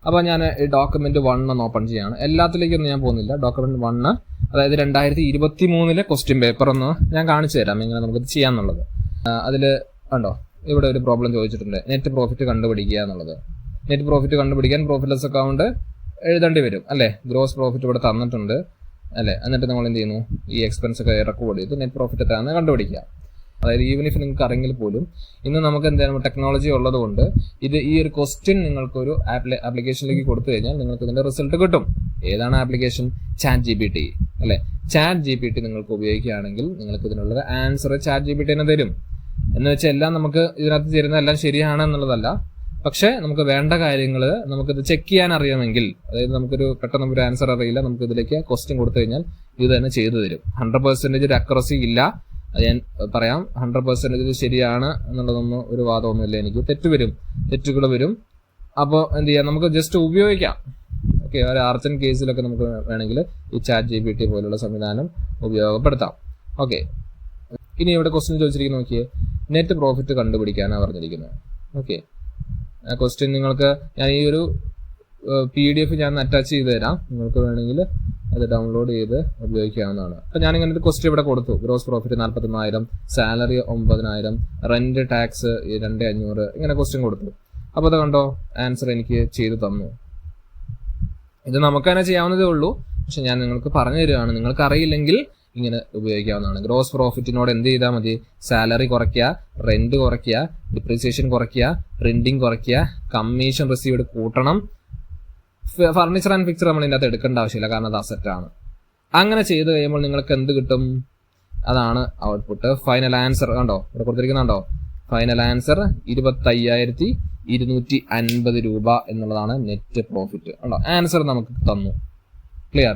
അപ്പോൾ ഞാൻ ഈ ഡോക്യുമെന്റ് 1 ഒന്ന് ഓപ്പൺ ചെയ്യാണ്. എല്ലാത്തിലേക്കൊന്നും ഞാൻ പോകുന്നില്ല. ഡോക്യുമെന്റ് 1, അതായത് 2023 ക്വസ്റ്റ്യൻ പേപ്പർ ഒന്ന് ഞാൻ കാണിച്ചു തരാം എങ്ങനെ നമുക്കിത് ചെയ്യാമെന്നുള്ളത്. അതിൽ കണ്ടോ, ഇവിടെ ഒരു പ്രോബ്ലം ചോദിച്ചിട്ടുണ്ട്, നെറ്റ് പ്രോഫിറ്റ് കണ്ടുപിടിക്കുക എന്നുള്ളത്. നെറ്റ് പ്രോഫിറ്റ് കണ്ടുപിടിക്കാൻ പ്രോഫിറ്റ് ലെസ് അക്കൗണ്ട് എഴുതേണ്ടി വരും അല്ലേ. ഗ്രോസ് പ്രോഫിറ്റ് ഇവിടെ തന്നിട്ടുണ്ട് അല്ലേ. എന്നിട്ട് നമ്മൾ എന്ത് ചെയ്യുന്നു? ഈ എക്സ്പെൻസ് ഒക്കെ റെക്കോർഡ് ചെയ്ത് നെറ്റ് പ്രോഫിറ്റ് എത്രയാണെന്ന് കണ്ടുപിടിക്കുക. അതായത് ഈവൻ ഇഫ് നിങ്ങൾക്ക് അറിയെങ്കിൽ പോലും ഇന്ന് നമുക്ക് എന്താണ് ടെക്നോളജി ഉള്ളത് കൊണ്ട് ഇത് ഈ ഒരു ക്വസ്റ്റ്യൻ നിങ്ങൾക്കൊരു ആപ്ലിക്കേഷനിലേക്ക് കൊടുത്തു കഴിഞ്ഞാൽ നിങ്ങൾക്ക് ഇതിന്റെ റിസൾട്ട് കിട്ടും. ഏതാണ് ആപ്ലിക്കേഷൻ? ChatGPT അല്ലെ. ChatGPT നിങ്ങൾക്ക് ഉപയോഗിക്കുകയാണെങ്കിൽ നിങ്ങൾക്ക് ഇതിനുള്ള ആൻസർ ChatGPT തന്നെ തരും. എന്ന് വെച്ചാൽ എല്ലാം നമുക്ക് ഇതിനകത്ത് തരുന്ന എല്ലാം ശരിയാണ് എന്നുള്ളതല്ല. പക്ഷേ നമുക്ക് വേണ്ട കാര്യങ്ങൾ നമുക്കിത് ചെക്ക് ചെയ്യാൻ അറിയാമെങ്കിൽ, അതായത് നമുക്കൊരു പെട്ടെന്ന് ഒരു ആൻസർ അറിയില്ല, നമുക്ക് ഇതിലേക്ക് ക്വസ്റ്റ്യൻ കൊടുത്തു കഴിഞ്ഞാൽ ഇത് തന്നെ ചെയ്തു തരും. 100% ഒരു അക്യുറസി ഇല്ല, അത് ഞാൻ പറയാം. 100% ഇത് ശരിയാണ് എന്നുള്ളതൊന്നും ഒരു വാദമൊന്നുമില്ല. എനിക്ക് തെറ്റുകൾ വരും. അപ്പോൾ എന്ത് ചെയ്യാം, നമുക്ക് ജസ്റ്റ് ഉപയോഗിക്കാം. ഓക്കെ, ഒരു അർജന്റ് കേസിലൊക്കെ നമുക്ക് വേണമെങ്കിൽ ഈ ChatGPT പോലുള്ള സംവിധാനം ഉപയോഗപ്പെടുത്താം. ഓക്കെ, ഇനി ഇവിടെ ക്വസ്റ്റ്യൻ ചോദിച്ചിരിക്കുന്നത് നോക്കിയേ, നെറ്റ് പ്രോഫിറ്റ് കണ്ടുപിടിക്കാനാണ് പറഞ്ഞിരിക്കുന്നത്. ഓക്കെ, ആ ക്വസ്റ്റ്യൻ നിങ്ങൾക്ക് ഞാൻ ഈ ഒരു PDF ഞാൻ അറ്റാച്ച് ചെയ്ത് തരാം, നിങ്ങൾക്ക് വേണമെങ്കിൽ അത് ഡൗൺലോഡ് ചെയ്ത് ഉപയോഗിക്കാവുന്നതാണ്. അപ്പം ഞാനിങ്ങനെ ഒരു ക്വസ്റ്റ്യൻ ഇവിടെ കൊടുത്തു. Gross profit 41,000, salary 9,000, rent tax 2,500, ഇങ്ങനെ ക്വസ്റ്റ്യൻ കൊടുത്തു. അപ്പോൾ അത് കണ്ടോ, ആൻസർ എനിക്ക് ചെയ്തു തന്നു. ഇത് നമുക്ക് തന്നെ ചെയ്യാവുന്നതേ ഉള്ളൂ, പക്ഷെ ഞാൻ നിങ്ങൾക്ക് പറഞ്ഞു തരികയാണ്. നിങ്ങൾക്ക് അറിയില്ലെങ്കിൽ ഇങ്ങനെ ഉപയോഗിക്കാവുന്നതാണ്. ഗ്രോസ് പ്രോഫിറ്റിനോട് എന്ത് ചെയ്താൽ മതി, സാലറി കുറയ്ക്കുക, റെന്റ് കുറയ്ക്കുക, ഡിപ്രീസിയേഷൻ കുറയ്ക്കുക, പ്രിന്റിംഗ് കുറയ്ക്കുക, കമ്മീഷൻ റിസീവ്ഡ് കൂട്ടണം. ഫർണിച്ചർ ആൻഡ് ഫിക്ചർ നമ്മൾ ഇതിൻ്റെ അകത്ത് എടുക്കേണ്ട ആവശ്യമില്ല, കാരണം അത് അസറ്റാണ്. അങ്ങനെ ചെയ്ത് കഴിയുമ്പോൾ നിങ്ങൾക്ക് എന്ത് കിട്ടും, അതാണ് ഔട്ട്പുട്ട്. ഫൈനൽ ആൻസർ കണ്ടോ, ഇവിടെ കൊടുത്തിരിക്കുന്നുണ്ടോ, ഫൈനൽ ആൻസർ 25,250 രൂപ എന്നുള്ളതാണ് നെറ്റ് പ്രോഫിറ്റ്. കണ്ടോ, ആൻസർ നമുക്ക് തന്നു. ക്ലിയർ?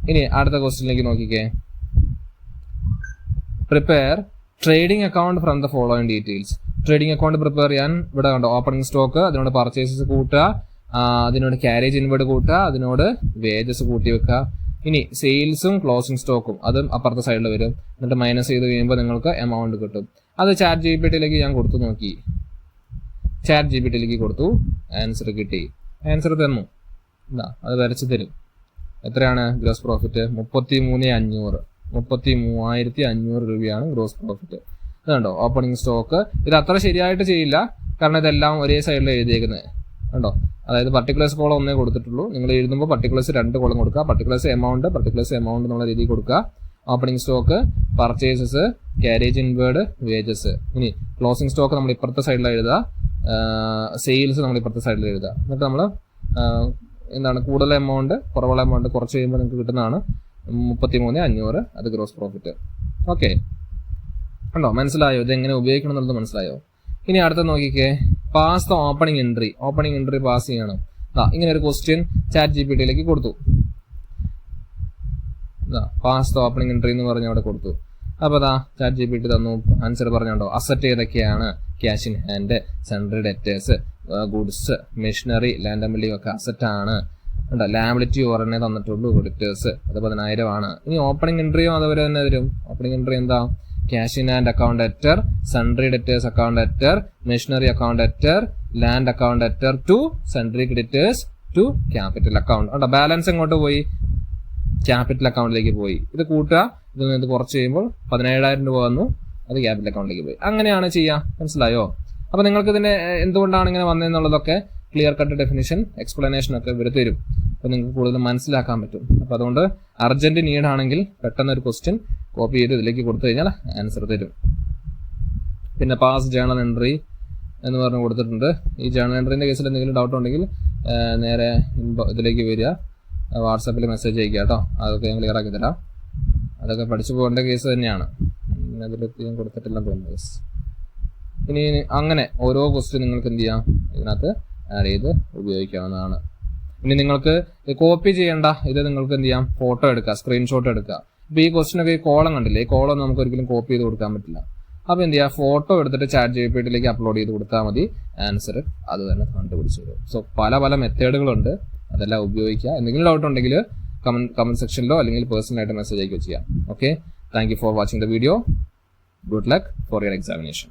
ഇനി അടുത്ത ക്വസ്റ്റ്യനിലേക്ക് നോക്കിക്കേ. Prepare trading account from the following details. Trading account prepare ചെയ്യാൻ ഇവിടെ കണ്ടോ, ഓപ്പണിംഗ് സ്റ്റോക്ക്, അതിനോട് പർച്ചേസസ് കൂട്ടുക, അതിനോട് ക്യാരേജ് ഇൻവേർഡ് കൂട്ടുക, അതിനോട് വേജസ് കൂട്ടി വെക്കുക. ഇനി സെയിൽസും ക്ലോസിംഗ് സ്റ്റോക്കും അതും അപ്പുറത്തെ സൈഡിൽ വരും. എന്നിട്ട് മൈനസ് ചെയ്ത് കഴിയുമ്പോൾ നിങ്ങൾക്ക് എമൗണ്ട് കിട്ടും. അത് ChatGPT-യിലേക്ക് ഞാൻ കൊടുത്തു നോക്കി. ChatGPT-യിലേക്ക് കൊടുത്തു, ആൻസർ കിട്ടി. ആൻസർ തന്നു, എന്താ അത് വരച്ച് തരും. എത്രയാണ് ഗ്രോസ് പ്രോഫിറ്റ്? 33,500 രൂപയാണ് ഗ്രോസ് പ്രോഫിറ്റ്. അതുണ്ടോ, ഓപ്പണിംഗ് സ്റ്റോക്ക്. ഇത് അത്ര ശരിയായിട്ട് ചെയ്യില്ല, കാരണം ഇതെല്ലാം ഒരേ സൈഡിൽ എഴുതിയേക്കുന്നത് കണ്ടോ. അതായത് പർട്ടിക്കുലേഴ്സ് കോളം ഒന്നേ കൊടുത്തിട്ടുള്ളൂ. നിങ്ങൾ എഴുതുമ്പോൾ പർട്ടിക്കുലേഴ്സ് 2 കോളം കൊടുക്കുക. പർട്ടിക്കുലേഴ്സ് എമൗണ്ട് എന്നുള്ള രീതിയിൽ കൊടുക്കുക. Opening stock, purchases, carriage inward, wages. ഇനി ക്ലോസിംഗ് സ്റ്റോക്ക് നമ്മൾ ഇപ്പുറത്തെ സൈഡിൽ എഴുതുക, സെയിൽസ് നമ്മൾ ഇപ്പുറത്തെ സൈഡിൽ എഴുതുക. എന്നിട്ട് നമ്മൾ എന്താണ് കൂടുതൽ എമൗണ്ട് കുറവുള്ള എമൗണ്ട് കുറച്ച് കഴിയുമ്പോൾ നിങ്ങൾക്ക് കിട്ടുന്നതാണ് 33,500, അത് ഗ്രോസ് പ്രോഫിറ്റ്. ഓക്കെ, കണ്ടോ, മനസ്സിലായോ ഇതെങ്ങനെ ഉപയോഗിക്കണം എന്നുള്ളത് മനസ്സിലായോ? ഇനി അടുത്ത നോക്കിക്കേ, pass the opening entry pass ചെയ്യണം. ഇങ്ങനെ ഒരു ക്വസ്റ്റ്യൻ ChatGPT-യിലേക്ക് കൊടുത്തു. പാസ് ദ ഓപ്പണിംഗ് എൻട്രി എന്ന് പറഞ്ഞ് അവിടെ കൊടുത്തു. അപ്പോൾ ChatGPT തന്നു, ആൻസർ പറഞ്ഞുണ്ടോ. അസറ്റ് ഏതൊക്കെയാണ്? Cash in hand, sundry debtors, goods, machinery, land and building ഒക്കെ അസറ്റ് ആണ്. ലാബിലിറ്റി ഒരെണ്ണേ തന്നിട്ടുള്ളൂ, ക്രെഡിറ്റേഴ്സ് അത് 10,000 ആണ്. ഇനി ഓപ്പണിംഗ് എൻട്രിയും അതുപോലെ തന്നെ വരും. ഓപ്പണിംഗ് എൻട്രി എന്താ? Cash in hand account debtor, sundry debtors account debtor, machinery account debtor, land account debtor to sundry creditors to capital account. Balance എങ്ങോട്ട് പോയി? ക്യാപിറ്റൽ അക്കൗണ്ടിലേക്ക് പോയി. ഇത് കൂട്ടുക, ഇത് കുറച്ച് കഴിയുമ്പോൾ 17,000 രൂപ വന്നു, അത് ക്യാപിറ്റൽ അക്കൗണ്ടിലേക്ക് പോയി. അങ്ങനെയാണ് ചെയ്യുക. മനസ്സിലായോ? അപ്പൊ നിങ്ങൾക്ക് ഇതിന്റെ എന്തുകൊണ്ടാണ് ഇങ്ങനെ വന്നതെന്നുള്ളതൊക്കെ ക്ലിയർ കട്ട് ഡെഫിനിഷൻ, എക്സ്പ്ലനേഷൻ ഒക്കെ ഇവർ തരും. അപ്പൊ നിങ്ങൾക്ക് കൂടുതൽ മനസ്സിലാക്കാൻ പറ്റും. അപ്പൊ അതുകൊണ്ട് അർജന്റ് നീഡ് ആണെങ്കിൽ പെട്ടെന്ന് ഒരു ക്വസ്റ്റ്യൻ കോപ്പി ചെയ്ത് ഇതിലേക്ക് കൊടുത്തു കഴിഞ്ഞാൽ ആൻസർ തരും. പിന്നെ പാസ് ജേണൽ എൻട്രി എന്ന് പറഞ്ഞ് കൊടുത്തിട്ടുണ്ട്. ഈ ജേണൽ എൻട്രീന്റെ കേസിൽ എന്തെങ്കിലും ഡൗട്ട് ഉണ്ടെങ്കിൽ നേരെ ഇതിലേക്ക് വരിക, വാട്സാപ്പിൽ മെസ്സേജ് അയക്കുക കേട്ടോ. അതൊക്കെ ഞാൻ ക്ലിയർ ആക്കി തരാം. അതൊക്കെ പഠിച്ചു പോകേണ്ട കേസ് തന്നെയാണ്. അതിലെത്തി ഞാൻ കൊടുത്തിട്ടില്ലെന്ന് തോന്നുന്നു. ഇനി അങ്ങനെ ഓരോ ക്വസ്റ്റ്യൻ നിങ്ങൾക്ക് എന്ത് ചെയ്യാം, ഇതിനകത്ത് ആഡ് ചെയ്ത് ഉപയോഗിക്കാവുന്നതാണ്. ഇനി നിങ്ങൾക്ക് കോപ്പി ചെയ്യേണ്ട, ഇത് നിങ്ങൾക്ക് എന്ത് ചെയ്യാം, ഫോട്ടോ എടുക്കുക, സ്ക്രീൻഷോട്ട് എടുക്കുക. ഇപ്പോൾ ഈ ക്വസ്റ്റ്യനൊക്കെ ഈ കോളം കണ്ടില്ലേ, ഈ കോളം നമുക്ക് ഒരിക്കലും കോപ്പി ചെയ്ത് കൊടുക്കാൻ പറ്റില്ല. അപ്പോൾ എന്ത് ചെയ്യുക, ഫോട്ടോ എടുത്തിട്ട് ChatGPT-യിലേക്ക് അപ്ലോഡ് ചെയ്ത് കൊടുത്താൽ മതി, ആൻസർ അത് തന്നെ കണ്ടുപിടിച്ചു തരും. സോ പല മെത്തേഡുകളുണ്ട്, അതെല്ലാം ഉപയോഗിക്കുക. എന്തെങ്കിലും ഡൗട്ട് ഉണ്ടെങ്കിൽ കമന്റ് സെക്ഷനിലോ അല്ലെങ്കിൽ പേഴ്സണലായിട്ട് മെസ്സേജ് അയക്കുകയോ ചെയ്യാം. Okay, thank you for watching the video. Good luck for your examination.